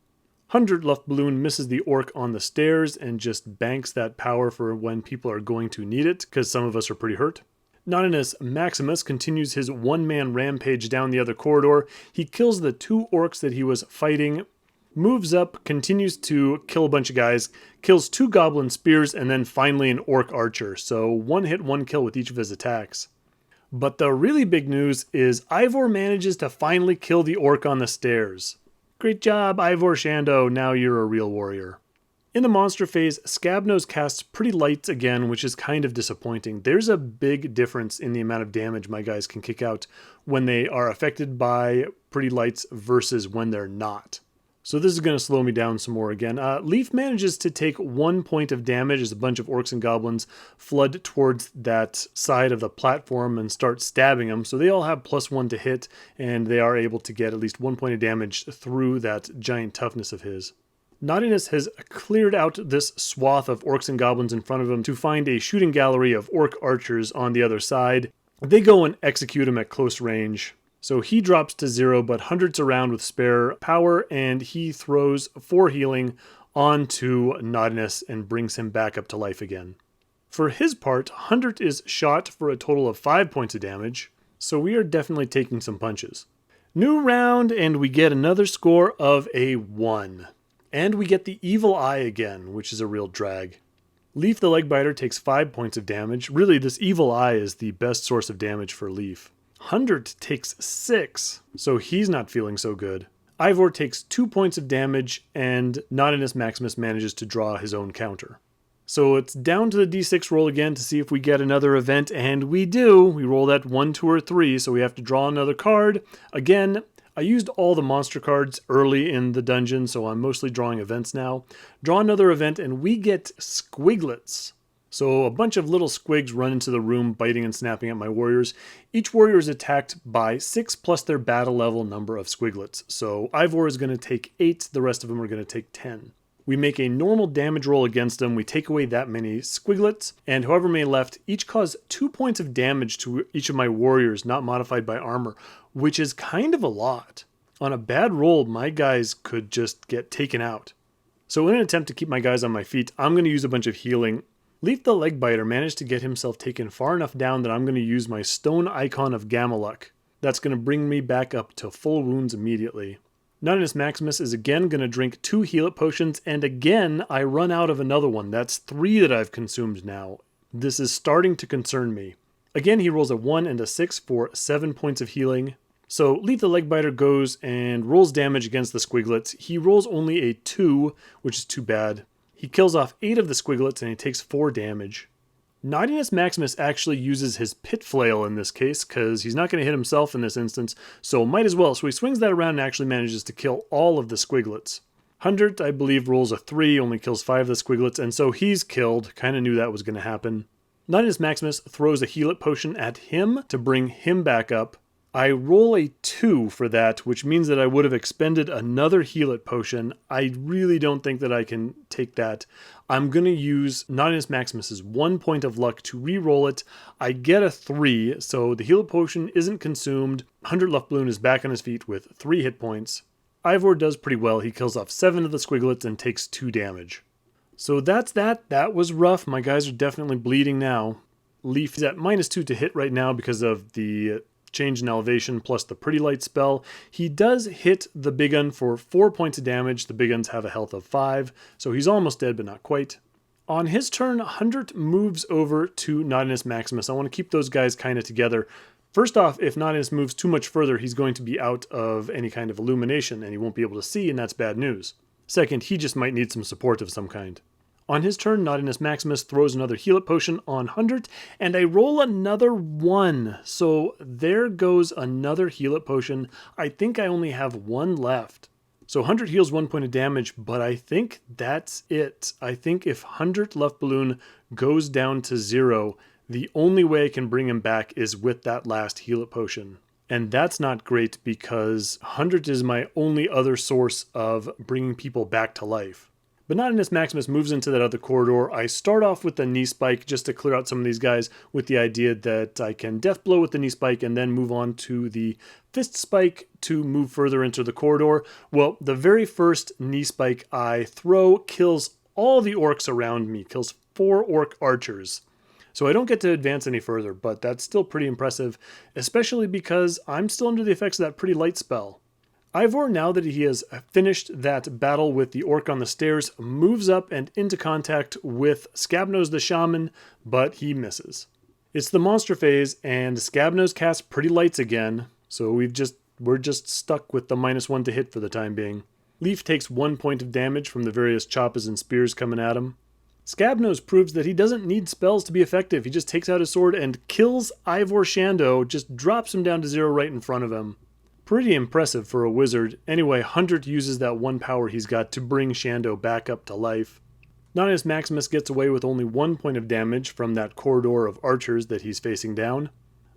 100 Luftballoon misses the orc on the stairs and just banks that power for when people are going to need it, because some of us are pretty hurt. Nautinus Maximus continues his one-man rampage down the other corridor. He kills the 2 orcs that he was fighting, moves up, continues to kill a bunch of guys, kills 2 goblin spears, and then finally an orc archer. So 1 hit, 1 kill with each of his attacks. But the really big news is Ivor manages to finally kill the orc on the stairs. Great job, Ivor Shando, now you're a real warrior. In the monster phase, Scabnose casts Pretty Lights again, which is kind of disappointing. There's a big difference in the amount of damage my guys can kick out when they are affected by Pretty Lights versus when they're not. So this is going to slow me down some more again. Lief manages to take 1 point of damage as a bunch of orcs and goblins flood towards that side of the platform and start stabbing them. So they all have +1 to hit, and they are able to get at least 1 point of damage through that giant toughness of his. Naughtiness has cleared out this swath of orcs and goblins in front of him to find a shooting gallery of orc archers on the other side. They go and execute him at close range. So he drops to 0, but 100's around with spare power, and he throws 4 healing onto Nautinus and brings him back up to life again. For his part, 100 is shot for a total of 5 points of damage, so we are definitely taking some punches. New round, and we get another score of a 1. And we get the Evil Eye again, which is a real drag. Lief the Leg Biter takes 5 points of damage. Really, this Evil Eye is the best source of damage for Lief. 100 takes 6, so he's not feeling so good. Ivor takes 2 points of damage, and Nautinus Maximus manages to draw his own counter. So it's down to the d6 roll again to see if we get another event, and we do. We roll that 1, 2, or 3, so we have to draw another card. Again, I used all the monster cards early in the dungeon, so I'm mostly drawing events now. Draw another event, and we get Squiglets. So a bunch of little squigs run into the room, biting and snapping at my warriors. Each warrior is attacked by 6 plus their battle level number of Squiglets. So Ivor is going to take 8, the rest of them are going to take 10. We make a normal damage roll against them, we take away that many Squiglets, and however many left, each cause 2 points of damage to each of my warriors not modified by armor, which is kind of a lot. On a bad roll, my guys could just get taken out. So in an attempt to keep my guys on my feet, I'm going to use a bunch of healing. Lief the Leg Biter managed to get himself taken far enough down that I'm going to use my stone icon of Gamaluk. That's going to bring me back up to full wounds immediately. Nautinus Maximus is again going to drink 2 heal-up potions, and again I run out of another one. That's 3 that I've consumed now. This is starting to concern me. Again, he rolls a 1 and a 6 for 7 points of healing. So Lief the Leg Biter goes and rolls damage against the Squiglets. He rolls only a 2, which is too bad. He kills off 8 of the Squiglets and he takes 4 damage. Nautinus Maximus actually uses his pit flail in this case, because he's not going to hit himself in this instance, so might as well. So he swings that around and actually manages to kill all of the Squiglets. Hundred, I believe, rolls a 3, only kills 5 of the Squiglets, and so he's killed. Kind of knew that was going to happen. Nautinus Maximus throws a heal-up potion at him to bring him back up. I roll a 2 for that, which means that I would have expended another heal-up potion. I really don't think that I can take that. I'm going to use Nautinus Maximus's 1 point of luck to re-roll it. I get a 3, so the heal-up potion isn't consumed. 100 Luftballoon is back on his feet with 3 hit points. Ivor does pretty well. He kills off 7 of the Squiglets and takes 2 damage. So that's that. That was rough. My guys are definitely bleeding now. Lief is at -2 to hit right now because of the change in elevation plus the Pretty Light spell. He does hit the big gun for 4 points of damage. The big guns have a health of 5, so he's almost dead, but not quite. On his turn, Hundred moves over to Nautinus Maximus. I want to keep those guys kind of together. First off, if Nautinus moves too much further, he's going to be out of any kind of illumination, and he won't be able to see, and that's bad news. Second, he just might need some support of some kind. On his turn, Nautinus Maximus throws another heal-up potion on Hundred, and I roll another 1. So there goes another heal-up potion. I think I only have 1 left. So Hundred heals 1 point of damage, but I think that's it. I think if 100 Luftballoon goes down to 0, the only way I can bring him back is with that last heal-up potion. And that's not great because 100 is my only other source of bringing people back to life. But Nautinus Maximus moves into that other corridor. I start off with the knee spike just to clear out some of these guys with the idea that I can death blow with the knee spike and then move on to the fist spike to move further into the corridor. Well, the very first knee spike I throw kills all the orcs around me, kills 4 Orc Archers. So I don't get to advance any further, but that's still pretty impressive, especially because I'm still under the effects of that Pretty Light spell. Ivor, now that he has finished that battle with the orc on the stairs, moves up and into contact with Scabnose the Shaman, but he misses. It's the monster phase, and Scabnose casts Pretty Lights again, so we're just stuck with the -1 to hit for the time being. Lief takes 1 point of damage from the various choppers and spears coming at him. Scabnose proves that he doesn't need spells to be effective. He just takes out his sword and kills Ivor Shando, just drops him down to 0 right in front of him. Pretty impressive for a wizard. Anyway, Hundred uses that 1 power he's got to bring Shando back up to life. Nautinus Maximus gets away with only 1 point of damage from that corridor of archers that he's facing down.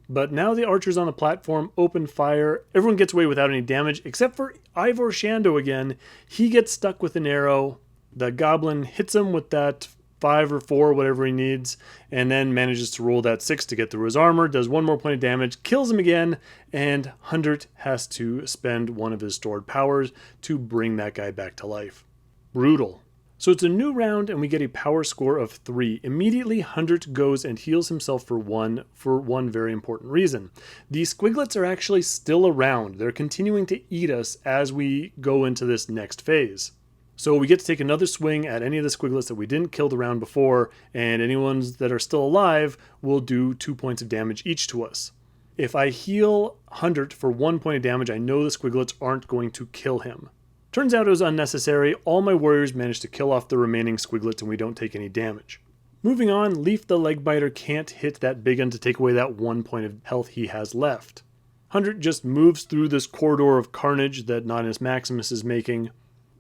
But now the archers on the platform open fire. Everyone gets away without any damage, except for Ivor Shando again. He gets stuck with an arrow. The goblin hits him with that 5 or 4, whatever he needs, and then manages to roll that 6 to get through his armor, does 1 more point of damage, kills him again, and Hundred has to spend 1 of his stored powers to bring that guy back to life. Brutal. So it's a new round, and we get a power score of 3. Immediately, Hundred goes and heals himself for one very important reason. The Squiglets are actually still around. They're continuing to eat us as we go into this next phase. So we get to take another swing at any of the Squiglets that we didn't kill the round before, and any ones that are still alive will do 2 points of damage each to us. If I heal 100 for 1 point of damage, I know the squiglets aren't going to kill him. Turns out it was unnecessary. All my warriors managed to kill off the remaining squiglets and we don't take any damage. Moving on, Lief the Leg Biter can't hit that big one to take away that 1 point of health he has left. 100 just moves through this corridor of carnage that Nautinus Maximus is making.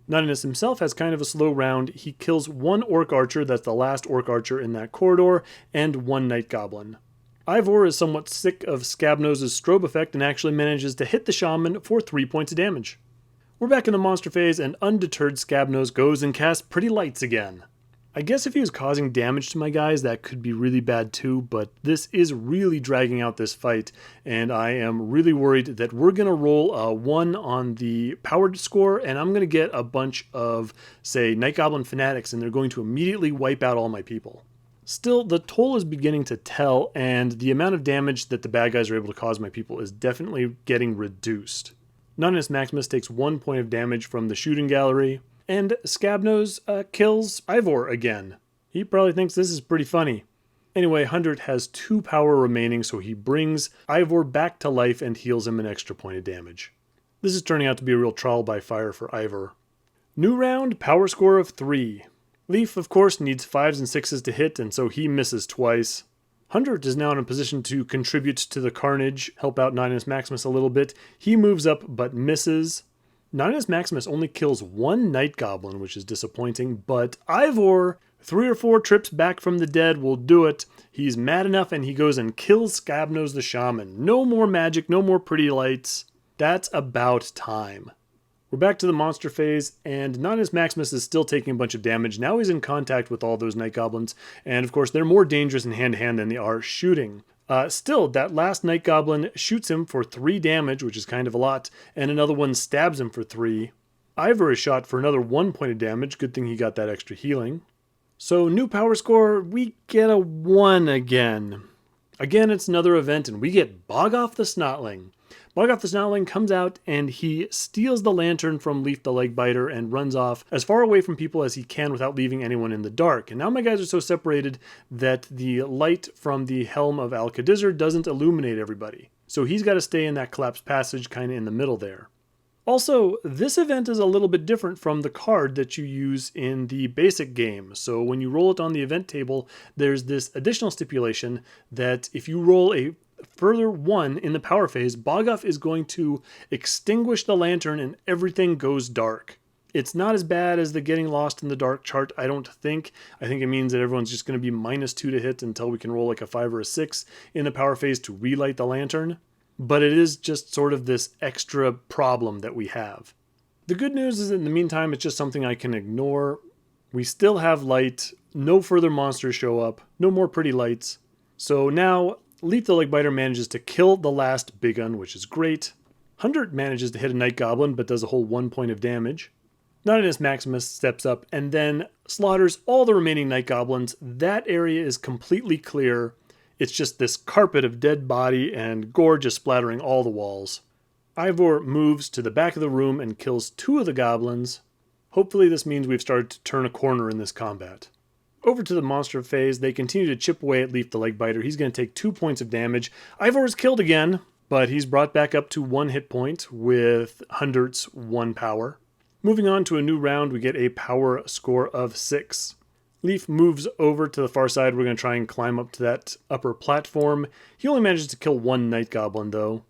Nautinus himself has kind of a slow round. He kills one Orc Archer, that's the last Orc Archer in that corridor, and one Night Goblin. Ivor is somewhat sick of Scabnose's strobe effect and actually manages to hit the Shaman for 3 points of damage. We're back in the monster phase, and undeterred Scabnose goes and casts Pretty Lights again. I guess if he was causing damage to my guys, that could be really bad too, but this is really dragging out this fight, and I am really worried that we're going to roll a 1 on the power score, and I'm going to get a bunch of, say, Night Goblin fanatics, and they're going to immediately wipe out all my people. Still, the toll is beginning to tell, and the amount of damage that the bad guys are able to cause my people is definitely getting reduced. Nautinus Maximus takes 1 point of damage from the shooting gallery, and Scabnose kills Ivor again. He probably thinks this is pretty funny. Anyway, 100 has 2 power remaining, so he brings Ivor back to life and heals him an extra point of damage. This is turning out to be a real trial by fire for Ivor. New round, power score of 3. Lief, of course, needs 5s and 6s to hit, and so he misses twice. 100 is now in a position to contribute to the carnage, help out Nautinus Maximus a little bit. He moves up, but misses. Nautinus Maximus only kills 1 Night Goblin, which is disappointing, but Ivor, 3 or 4 trips back from the dead will do it. He's mad enough, and he goes and kills Scabnose the Shaman. No more magic, no more pretty lights. That's about time. We're back to the monster phase, and Nautinus Maximus is still taking a bunch of damage. Now he's in contact with all those Night Goblins, and of course they're more dangerous in hand-to-hand than they are shooting. Still, that last Night Goblin shoots him for 3 damage, which is kind of a lot, and another one stabs him for 3. Ivor is shot for another 1 point of damage. Good thing he got that extra healing. So, new power score, we get a 1 again. Again, it's another event, and we get Boggoth the Snotling. Boggoth the Snotling comes out and he steals the lantern from Lief the Leg Biter and runs off as far away from people as he can without leaving anyone in the dark. And now my guys are so separated that the light from the helm of Al-Khadizr doesn't illuminate everybody. So he's got to stay in that collapsed passage kind of in the middle there. Also, this event is a little bit different from the card that you use in the basic game. So when you roll it on the event table, there's this additional stipulation that if you roll a further 1 in the power phase, Boggoth is going to extinguish the lantern and everything goes dark. It's not as bad as the getting lost in the dark chart, I don't think. I think it means that everyone's just going to be -2 to hit until we can roll like a 5 or a 6 in the power phase to relight the lantern. But it is just sort of this extra problem that we have. The good news is in the meantime, it's just something I can ignore. We still have light, no further monsters show up, no more pretty lights. So now, Lief the Leg Biter manages to kill the last big un, which is great. 100 manages to hit a Night Goblin, but does a whole 1 point of damage. Nautinus Maximus steps up and then slaughters all the remaining Night Goblins. That area is completely clear. It's just this carpet of dead body and gore just splattering all the walls. Ivor moves to the back of the room and kills 2 of the goblins. Hopefully this means we've started to turn a corner in this combat. Over to the monster phase, they continue to chip away at Lief the Leg Biter. He's going to take 2 points of damage. Ivor is killed again, but he's brought back up to 1 hit point with 100's 1 power. Moving on to a new round, we get a power score of 6. Lief moves over to the far side. We're going to try and climb up to that upper platform. He only manages to kill 1 Night Goblin, though.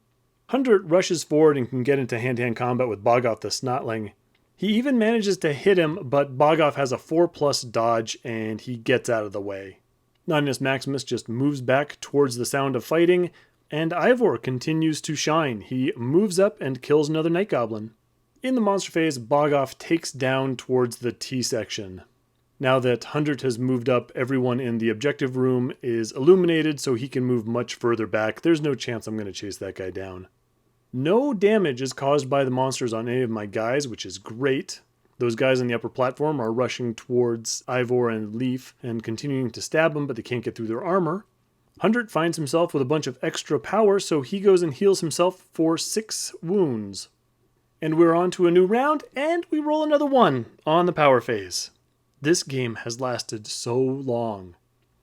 100 rushes forward and can get into hand-to-hand combat with Boggoth the Snotling. He even manages to hit him, but Boggoth has a 4+ dodge, and he gets out of the way. Nautinus Maximus just moves back towards the sound of fighting, and Ivor continues to shine. He moves up and kills another Night Goblin. In the monster phase, Boggoth takes down towards the T section. Now that 100 has moved up, everyone in the objective room is illuminated, so he can move much further back. There's no chance I'm going to chase that guy down. No damage is caused by the monsters on any of my guys, which is great. Those guys on the upper platform are rushing towards Ivor and Lief and continuing to stab them, but they can't get through their armor. 100 finds himself with a bunch of extra power, so he goes and heals himself for 6 wounds. And we're on to a new round, and we roll another 1 on the power phase. This game has lasted so long.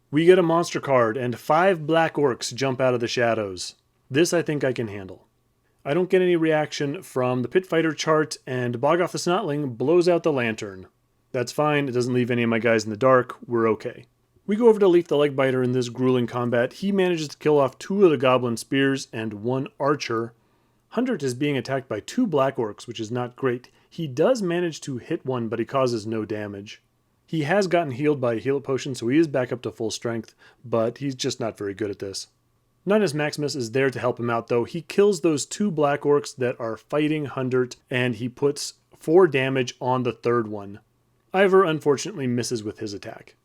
We get a monster card, and 5 black orcs jump out of the shadows. This I think I can handle. I don't get any reaction from the Pit Fighter chart, and Boggoth the Snotling blows out the lantern. That's fine, it doesn't leave any of my guys in the dark, we're okay. We go over to Lief the Leg Biter in this grueling combat. He manages to kill off 2 of the Goblin Spears and 1 Archer. Hundred is being attacked by 2 Black Orcs, which is not great. He does manage to hit one, but he causes no damage. He has gotten healed by a heal potion, so he is back up to full strength, but he's just not very good at this. Nautinus Maximus is there to help him out, though. He kills those 2 Black Orcs that are fighting Hundred, and he puts 4 damage on the 3rd one. Ivor unfortunately misses with his attack.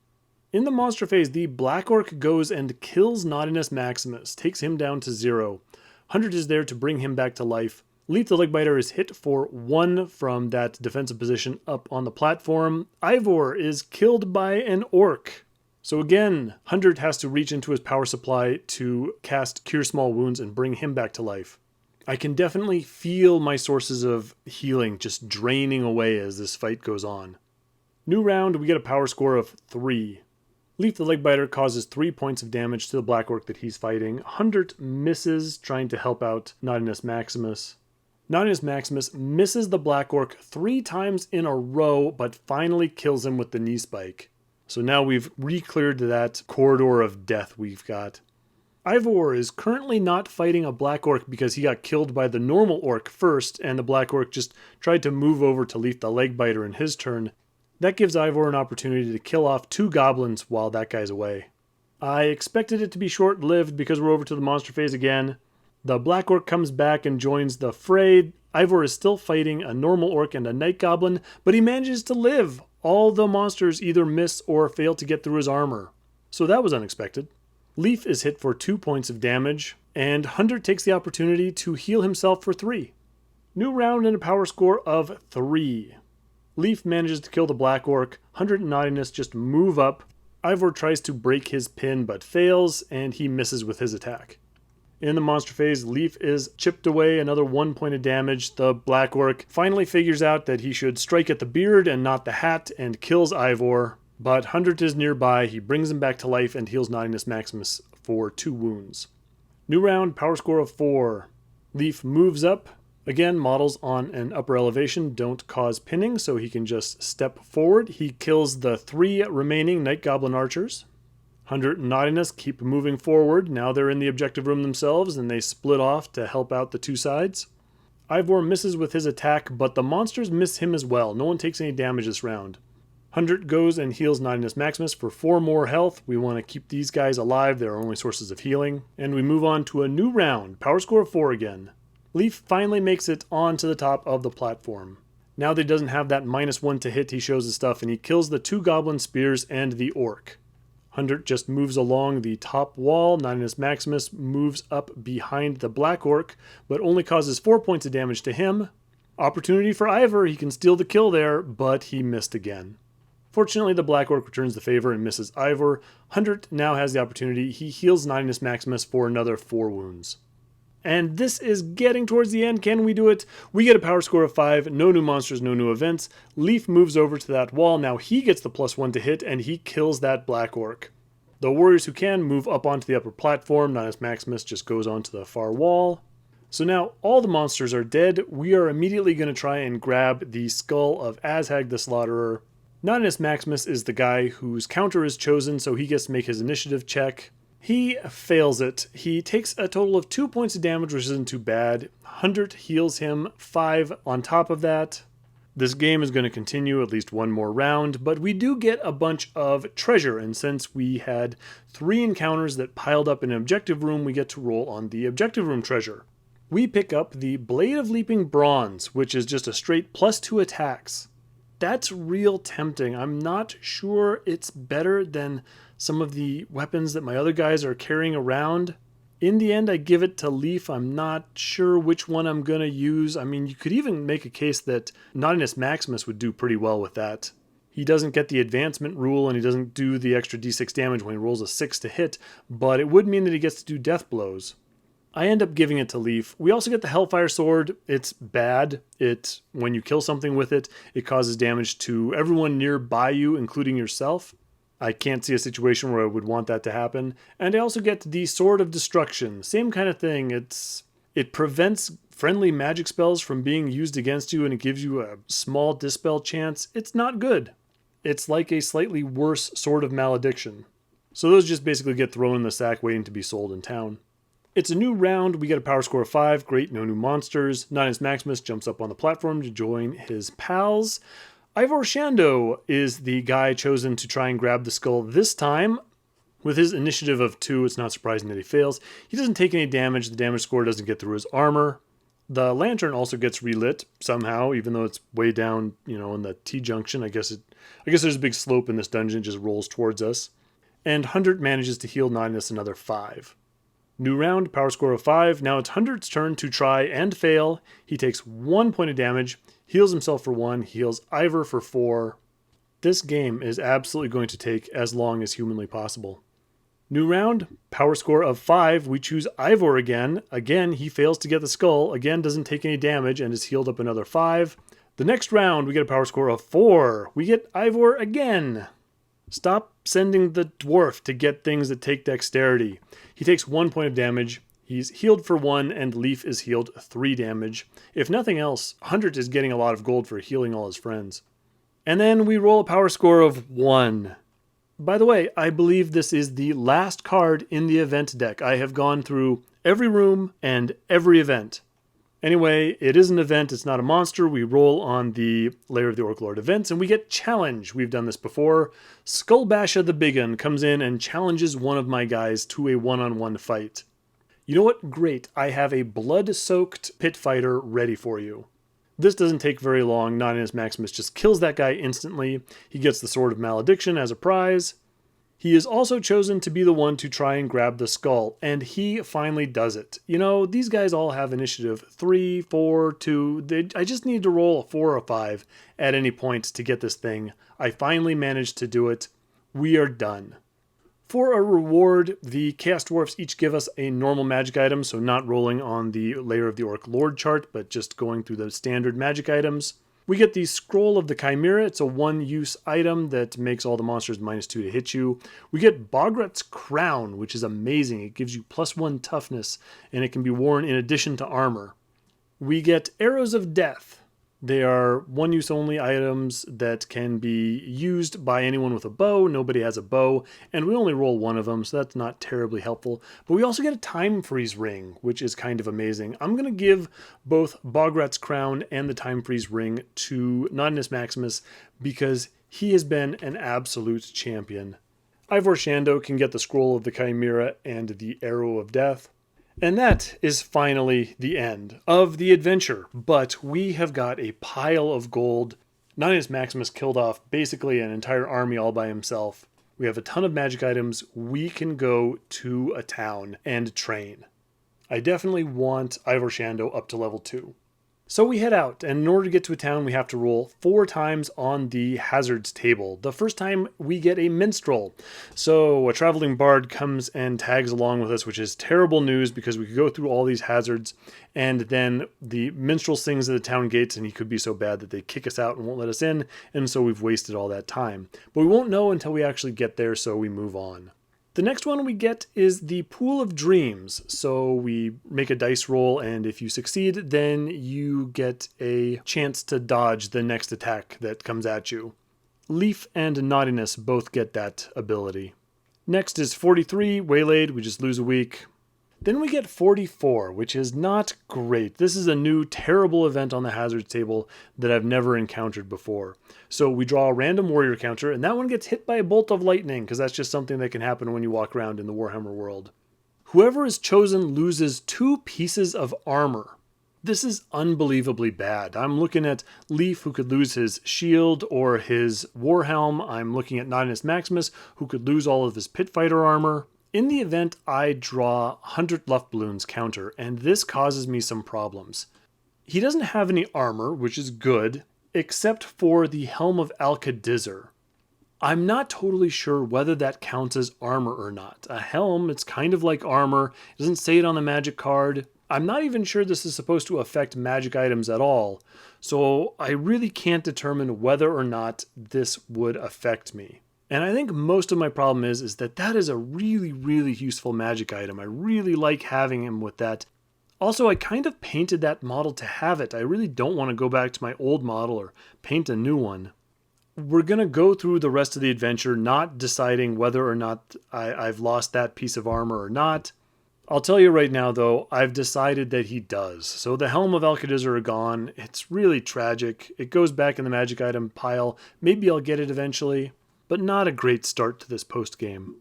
In the monster phase, the Black Orc goes and kills Nautinus Maximus, takes him down to 0. Hundred is there to bring him back to life. Lief the Leg Biter is hit for 1 from that defensive position up on the platform. Ivor is killed by an Orc. So again, Hundred has to reach into his power supply to cast Cure Small Wounds and bring him back to life. I can definitely feel my sources of healing just draining away as this fight goes on. New round, we get a power score of 3. Lief the Leg Biter causes 3 points of damage to the Black Orc that he's fighting. Hundred misses trying to help out Nautinus Maximus. Nautinus Maximus misses the Black Orc 3 times in a row, but finally kills him with the knee spike. So now we've re-cleared that corridor of death we've got. Ivor is currently not fighting a Black Orc because he got killed by the normal Orc first, and the Black Orc just tried to move over to Lief the Leg Biter in his turn. That gives Ivor an opportunity to kill off 2 goblins while that guy's away. I expected it to be short-lived because we're over to the monster phase again. The Black Orc comes back and joins the fray. Ivor is still fighting a normal Orc and a Night Goblin, but he manages to live. All the monsters either miss or fail to get through his armor. So that was unexpected. Lief is hit for 2 points of damage, and Hundred takes the opportunity to heal himself for 3. New round and a power score of 3. Lief manages to kill the Black Orc. Hundred and Naughtiness just move up. Ivor tries to break his pin but fails, and he misses with his attack. In the monster phase, Lief is chipped away another 1 point of damage. The Black Orc finally figures out that he should strike at the beard and not the hat and kills Ivor. But Hundred is nearby. He brings him back to life and heals Nautinus Maximus for 2 wounds. New round, power score of 4. Lief moves up. Again, models on an upper elevation don't cause pinning, so he can just step forward. He kills the 3 remaining Night Goblin Archers. Hundred and Naughtiness keep moving forward. Now they're in the objective room themselves, and they split off to help out the 2 sides. Ivor misses with his attack, but the monsters miss him as well. No one takes any damage this round. Hundred goes and heals Nautinus Maximus for 4 more health. We want to keep these guys alive. They're our only sources of healing. And we move on to a new round. Power score of 4 again. Lief finally makes it onto the top of the platform. Now that he doesn't have that -1 to hit, he shows his stuff, and he kills the 2 Goblin Spears and the Orc. Hundred just moves along the top wall. Nautinus Maximus moves up behind the Black Orc, but only causes 4 points of damage to him. Opportunity for Ivor. He can steal the kill there, but he missed again. Fortunately, the Black Orc returns the favor and misses Ivor. Hundred now has the opportunity. He heals Nautinus Maximus for another 4 wounds. And this is getting towards the end. Can we do it? We get a power score of 5. No new monsters, no new events. Lief moves over to that wall. Now he gets the +1 to hit, and he kills that Black Orc. The warriors who can move up onto the upper platform. Nautinus Maximus just goes onto the far wall. So now all the monsters are dead. We are immediately going to try and grab the skull of Azhag the Slaughterer. Nautinus Maximus is the guy whose counter is chosen, so he gets to make his initiative check. He fails it. He takes a total of 2 points of damage, which isn't too bad. Hundred heals him 5 on top of that. This game is going to continue at least 1 more round, but we do get a bunch of treasure, and since we had 3 encounters that piled up in an objective room, we get to roll on the objective room treasure. We pick up the Blade of Leaping Bronze, which is just a straight +2 attacks. That's real tempting. I'm not sure it's better than some of the weapons that my other guys are carrying around. In the end, I give it to Lief. I'm not sure which one I'm going to use. I mean, you could even make a case that Nautinus Maximus would do pretty well with that. He doesn't get the advancement rule, and he doesn't do the extra d6 damage when he rolls a 6 to hit, but it would mean that he gets to do death blows. I end up giving it to Lief. We also get the Hellfire Sword. It's bad. When you kill something with it, it causes damage to everyone nearby you, including yourself. I can't see a situation where I would want that to happen. And I also get the Sword of Destruction. Same kind of thing. It prevents friendly magic spells from being used against you, and it gives you a small dispel chance. It's not good. It's like a slightly worse Sword of Malediction. So those just basically get thrown in the sack waiting to be sold in town. It's a new round. We get a power score of 5. Great, no new monsters. Nautinus Maximus jumps up on the platform to join his pals. Ivor Shando is the guy chosen to try and grab the skull this time. With his initiative of 2, it's not surprising that he fails. He doesn't take any damage. The damage score doesn't get through his armor. The lantern also gets relit somehow, even though it's way down, in the T-junction. I guess there's a big slope in this dungeon. It just rolls towards us. And Hundred manages to heal Nautinus another 5. New round, power score of 5. Now it's Hundred's turn to try and fail. He takes 1 point of damage, heals himself for 1, heals Ivor for 4. This game is absolutely going to take as long as humanly possible. New round, power score of 5. We choose Ivor again. Again, he fails to get the skull. Again, doesn't take any damage and is healed up another 5. The next round, we get a power score of 4. We get Ivor again. Stop sending the dwarf to get things that take dexterity. He takes 1 point of damage. He's healed for 1, and Lief is healed 3 damage. If nothing else, 100 is getting a lot of gold for healing all his friends. And then we roll a power score of 1. By the way, I believe this is the last card in the event deck. I have gone through every room and every event. Anyway, it is an event, it's not a monster. We roll on the Lair of the Orc Lord events, and we get challenge. We've done this before. Skullbasha the Big Un comes in and challenges one of my guys to a one-on-one fight. You know what? Great. I have a blood-soaked pit fighter ready for you. This doesn't take very long. Nautinus Maximus just kills that guy instantly. He gets the Sword of Malediction as a prize. He is also chosen to be the one to try and grab the skull, and he finally does it. These guys all have initiative 3, 4, 2. I just need to roll a 4 or 5 at any point to get this thing. I finally managed to do it. We are done. For a reward, the Chaos Dwarfs each give us a normal magic item, so not rolling on the Lair of the Orc Lord chart, but just going through the standard magic items. We get the Scroll of the Chimera. It's a one-use item that makes all the monsters -2 to hit you. We get Bograt's Crown, which is amazing. It gives you +1 toughness, and it can be worn in addition to armor. We get Arrows of Death. They are one-use only items that can be used by anyone with a bow. Nobody has a bow, and we only roll 1 of them, so that's not terribly helpful. But we also get a Time Freeze Ring, which is kind of amazing. I'm going to give both Bograt's Crown and the Time Freeze Ring to Nautinus Maximus because he has been an absolute champion. Ivor Shando can get the Scroll of the Chimera and the Arrow of Death. And that is finally the end of the adventure, but we have got a pile of gold. Nautinus Maximus killed off basically an entire army all by himself. We have a ton of magic items. We can go to a town and train. I definitely want Ivor Shando up to level 2. So we head out, and in order to get to a town, we have to roll 4 times on the hazards table. The first time, we get a minstrel. So a traveling bard comes and tags along with us, which is terrible news because we could go through all these hazards, and then the minstrel sings at the town gates, and he could be so bad that they kick us out and won't let us in, and so we've wasted all that time. But we won't know until we actually get there, so we move on. The next one we get is the Pool of Dreams. So we make a dice roll, and if you succeed, then you get a chance to dodge the next attack that comes at you. Lief and Naughtiness both get that ability. Next is 43, Waylaid, we just lose a week. Then we get 44, which is not great. This is a new terrible event on the hazards table that I've never encountered before. So we draw a random warrior counter, and that one gets hit by a bolt of lightning, because that's just something that can happen when you walk around in the Warhammer world. Whoever is chosen loses 2 pieces of armor. This is unbelievably bad. I'm looking at Lief, who could lose his shield or his warhelm. I'm looking at Nautinus Maximus, who could lose all of his pit fighter armor. In the event, I draw 100 Luftballoons counter, and this causes me some problems. He doesn't have any armor, which is good, except for the Helm of Alcadizzer. I'm not totally sure whether that counts as armor or not. A helm, it's kind of like armor. It doesn't say it on the magic card. I'm not even sure this is supposed to affect magic items at all, so I really can't determine whether or not this would affect me. And I think most of my problem is that that is a really, really useful magic item. I really like having him with that. Also, I kind of painted that model to have it. I really don't want to go back to my old model or paint a new one. We're going to go through the rest of the adventure not deciding whether or not I've lost that piece of armor or not. I'll tell you right now, though, I've decided that he does. So the Helm of Alcadizar are gone. It's really tragic. It goes back in the magic item pile. Maybe I'll get it eventually, but not a great start to this post-game.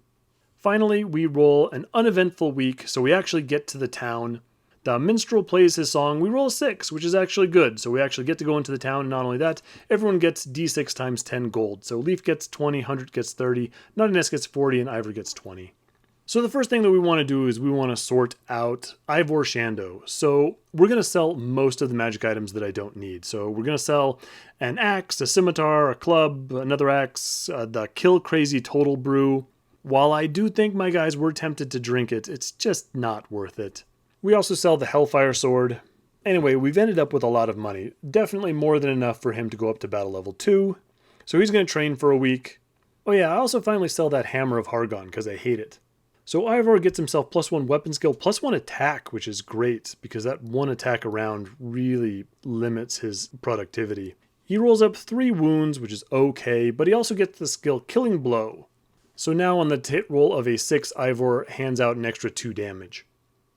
Finally, we roll an uneventful week, so we actually get to the town. The minstrel plays his song. We roll a 6, which is actually good. So we actually get to go into the town. Not only that, everyone gets d6 times 10 gold. So Lief gets 20, 100 gets 30, Nautinus gets 40, and Ivor gets 20. So the first thing that we want to do is we want to sort out Ivor Shando. So we're going to sell most of the magic items that I don't need. So we're going to sell an axe, a scimitar, a club, another axe, the Kill Crazy Total Brew. While I do think my guys were tempted to drink it, it's just not worth it. We also sell the Hellfire Sword. Anyway, we've ended up with a lot of money. Definitely more than enough for him to go up to battle level 2. So he's going to train for a week. Oh yeah, I also finally sell that Hammer of Hargon because I hate it. So Ivor gets himself +1 weapon skill, +1 attack, which is great because that 1 attack around really limits his productivity. He rolls up 3 wounds, which is okay, but he also gets the skill Killing Blow. So now on the hit roll of a 6, Ivor hands out an extra 2 damage.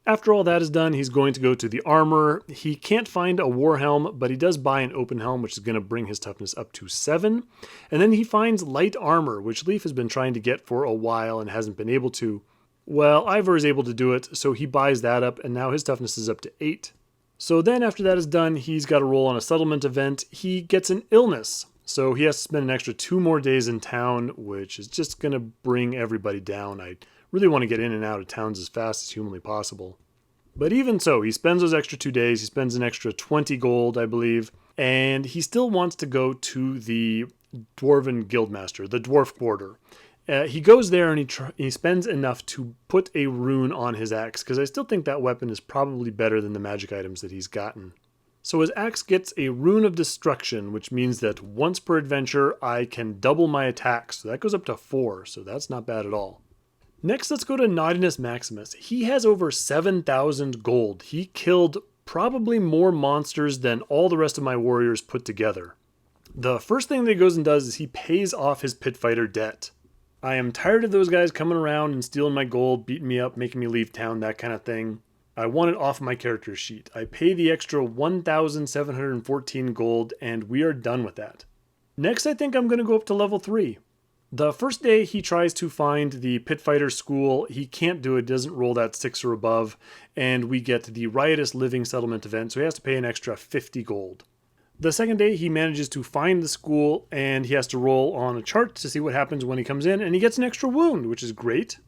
After all that is done, he's going to go to the armor. He can't find a war helm, but he does buy an open helm, which is going to bring his toughness up to 7. And then he finds light armor, which Lief has been trying to get for a while and hasn't been able to. Well, Ivor is able to do it, so he buys that up, and now his toughness is up to 8. So then after that is done, he's got to roll on a settlement event. He gets an illness, so he has to spend an extra 2 more days in town, which is just going to bring everybody down. I really want to get in and out of towns as fast as humanly possible. But even so, he spends those extra 2 days. He spends an extra 20 gold, I believe, and he still wants to go to the Dwarven Guildmaster, the Dwarf Quarter. He goes there and he spends enough to put a rune on his axe, because I still think that weapon is probably better than the magic items that he's gotten. So his axe gets a Rune of Destruction, which means that once per adventure, I can double my attacks. So that goes up to 4, so that's not bad at all. Next, let's go to Nautinus Maximus. He has over 7,000 gold. He killed probably more monsters than all the rest of my warriors put together. The first thing that he goes and does is he pays off his pit fighter debt. I am tired of those guys coming around and stealing my gold, beating me up, making me leave town, that kind of thing. I want it off my character sheet. I pay the extra 1,714 gold, and we are done with that. Next, I think I'm going to go up to level 3. The first day he tries to find the pit fighter school, he can't do it, doesn't roll that 6 or above, and we get the Riotous Living Settlement event, so he has to pay an extra 50 gold. The second day he manages to find the school, and he has to roll on a chart to see what happens when he comes in, and he gets an extra wound, which is great.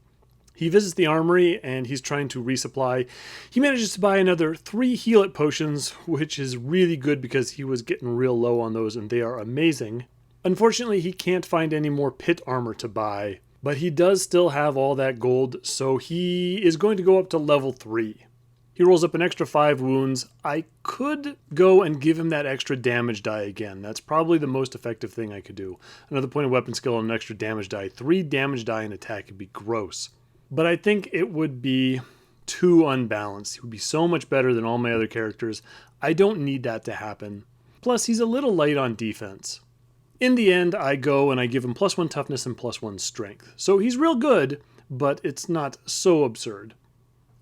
He visits the armory, and he's trying to resupply. He manages to buy another 3 Heal It potions, which is really good because he was getting real low on those, and they are amazing. Unfortunately, he can't find any more pit armor to buy, but he does still have all that gold, so he is going to go up to level 3. He rolls up an extra 5 wounds. I could go and give him that extra damage die again. That's probably the most effective thing I could do. Another point of weapon skill and an extra damage die. 3 damage die in attack would be gross. But I think it would be too unbalanced. He would be so much better than all my other characters. I don't need that to happen. Plus, he's a little light on defense. In the end, I go and I give him +1 toughness and +1 strength. So he's real good, but it's not so absurd.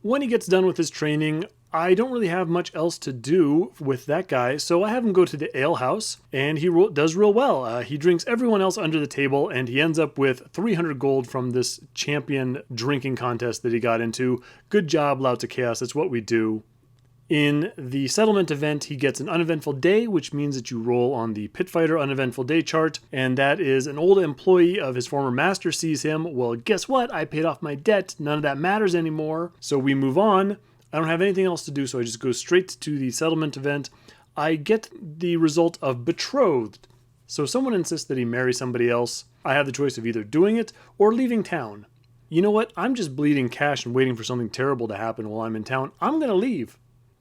When he gets done with his training, I don't really have much else to do with that guy, so I have him go to the ale house, and he does real well. He drinks everyone else under the table, and he ends up with 300 gold from this champion drinking contest that he got into. Good job, Louts of Chaos, that's what we do. In the settlement event, he gets an uneventful day, which means that you roll on the pit fighter uneventful day chart, and that is an old employee of his former master sees him. Well, guess what? I paid off my debt. None of that matters anymore. So we move on. I don't have anything else to do, so I just go straight to the settlement event. I get the result of betrothed. So someone insists that he marry somebody else. I have the choice of either doing it or leaving town. You know what? I'm just bleeding cash and waiting for something terrible to happen while I'm in town. I'm going to leave.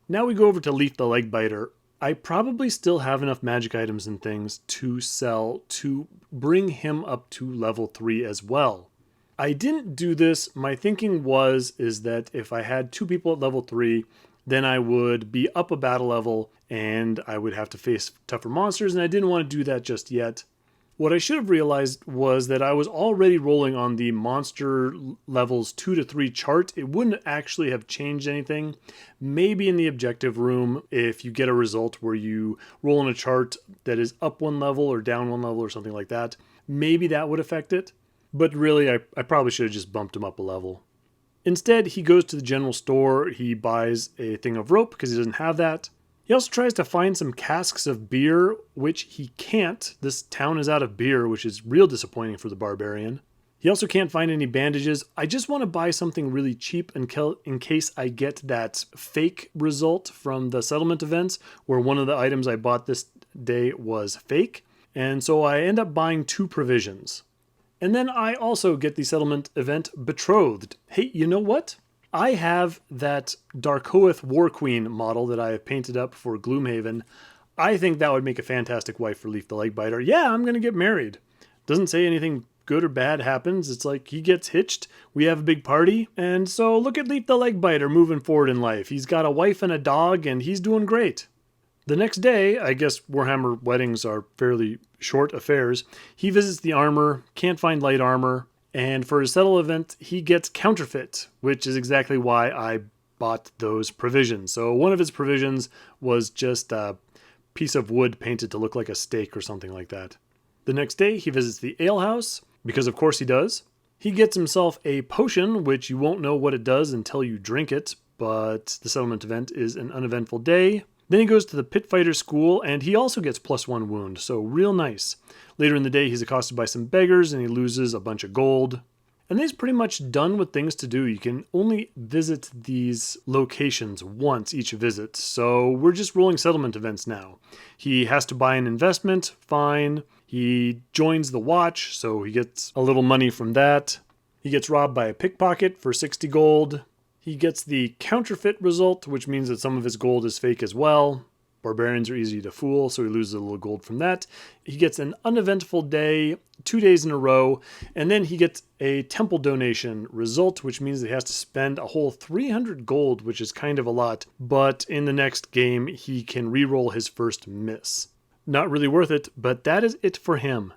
Now we go over to Lief the Leg Biter. I probably still have enough magic items and things to sell to bring him up to level 3 as well. I didn't do this. My thinking is that if I had 2 people at level 3, then I would be up a battle level and I would have to face tougher monsters, and I didn't want to do that just yet. What I should have realized was that I was already rolling on the monster levels 2 to 3 chart. It wouldn't actually have changed anything. Maybe in the objective room, if you get a result where you roll on a chart that is up 1 level or down 1 level or something like that, maybe that would affect it. But really, I probably should have just bumped him up a level. Instead, he goes to the general store, he buys a thing of rope because he doesn't have that. He also tries to find some casks of beer, which he can't. This town is out of beer, which is real disappointing for the barbarian. He also can't find any bandages. I just want to buy something really cheap in case I get that fake result from the settlement events, where one of the items I bought this day was fake. And so I end up buying 2 provisions. And then I also get the settlement event Betrothed. Hey, you know what? I have that Darkoath War Queen model that I have painted up for Gloomhaven. I think that would make a fantastic wife for Lief the Leg Biter. Yeah, I'm going to get married. Doesn't say anything good or bad happens. It's like he gets hitched, we have a big party, and so look at Lief the Leg Biter moving forward in life. He's got a wife and a dog, and he's doing great. The next day, I guess Warhammer weddings are fairly short affairs, he visits the armor, can't find light armor, and for his settle event, he gets counterfeit, which is exactly why I bought those provisions. So one of his provisions was just a piece of wood painted to look like a steak or something like that. The next day, he visits the alehouse, because of course he does. He gets himself a potion, which you won't know what it does until you drink it, but the settlement event is an uneventful day. Then he goes to the pit fighter school, and he also gets +1 wound, so real nice. Later in the day, he's accosted by some beggars, and he loses a bunch of gold. And then he's pretty much done with things to do. You can only visit these locations once each visit, so we're just rolling settlement events now. He has to buy an investment, fine. He joins the watch, so he gets a little money from that. He gets robbed by a pickpocket for 60 gold. He gets the counterfeit result, which means that some of his gold is fake as well. Barbarians are easy to fool, so he loses a little gold from that. He gets an uneventful day, 2 days in a row, and then he gets a temple donation result, which means that he has to spend a whole 300 gold, which is kind of a lot, but in the next game, he can reroll his first miss. Not really worth it, but that is it for him.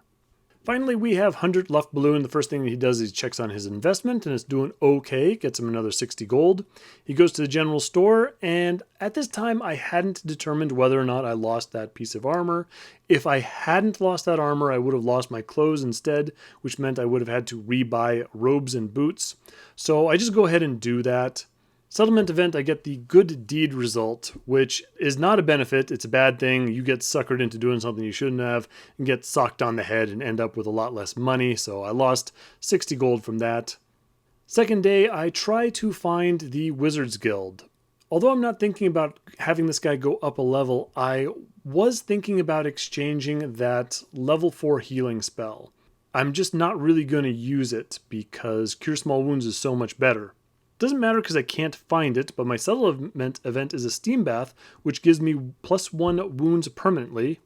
Finally, we have 100 Luftballoon. The first thing that he does is he checks on his investment, and it's doing okay. Gets him another 60 gold. He goes to the general store, and at this time, I hadn't determined whether or not I lost that piece of armor. If I hadn't lost that armor, I would have lost my clothes instead, which meant I would have had to rebuy robes and boots. So I just go ahead and do that. Settlement event, I get the good deed result, which is not a benefit. It's a bad thing. You get suckered into doing something you shouldn't have and get socked on the head and end up with a lot less money. So I lost 60 gold from that. Second day, I try to find the Wizards Guild. Although I'm not thinking about having this guy go up a level, I was thinking about exchanging that level 4 healing spell. I'm just not really going to use it because Cure Small Wounds is so much better. Doesn't matter because I can't find it, but my settlement event is a steam bath, which gives me +1 wounds permanently.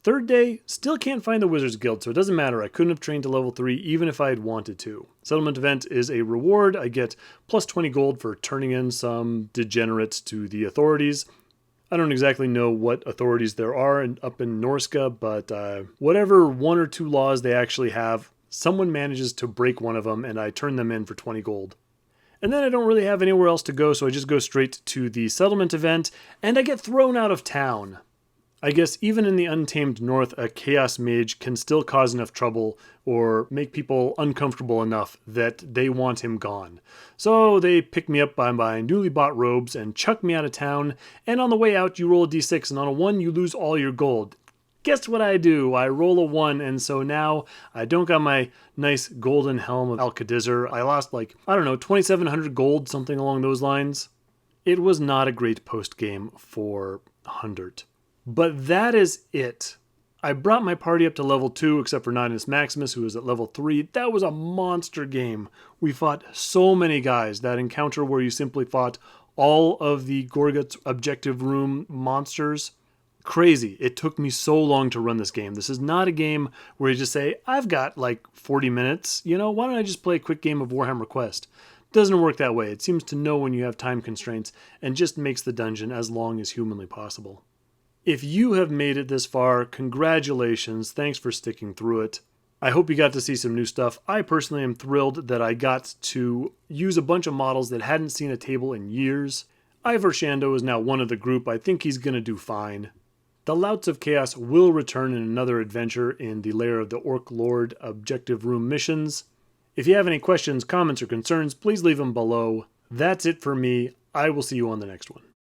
Third day, still can't find the Wizards Guild, so it doesn't matter. I couldn't have trained to level 3 even if I had wanted to. Settlement event is a reward. I get +20 gold for turning in some degenerates to the authorities. I don't exactly know what authorities there are up in Norska, but whatever 1 or 2 laws they actually have, someone manages to break one of them, and I turn them in for 20 gold. And then I don't really have anywhere else to go, so I just go straight to the settlement event, and I get thrown out of town. I guess even in the Untamed North, a Chaos Mage can still cause enough trouble or make people uncomfortable enough that they want him gone. So they pick me up by my newly bought robes and chuck me out of town, and on the way out you roll a d6, and on a 1 you lose all your gold. Guess what I do? I roll a 1, and so now I don't got my nice golden helm of Alcadizar. I lost 2,700 gold, something along those lines. It was not a great post-game for 100. But that is it. I brought my party up to level 2, except for Nautinus Maximus, who was at level 3. That was a monster game. We fought so many guys. That encounter where you simply fought all of the Gorgut's objective room monsters Crazy. It took me so long to run this game. This is not a game where you just say, I've got like 40 minutes, why don't I just play a quick game of Warhammer Quest? Doesn't work that way. It seems to know when you have time constraints and just makes the dungeon as long as humanly possible. If you have made it this far, congratulations. Thanks for sticking through it. I hope you got to see some new stuff. I personally am thrilled that I got to use a bunch of models that hadn't seen a table in years. Ivor Shando is now one of the group. I think he's going to do fine. The Louts of Chaos will return in another adventure in the Lair of the Orc Lord objective room missions. If you have any questions, comments, or concerns, please leave them below. That's it for me. I will see you on the next one.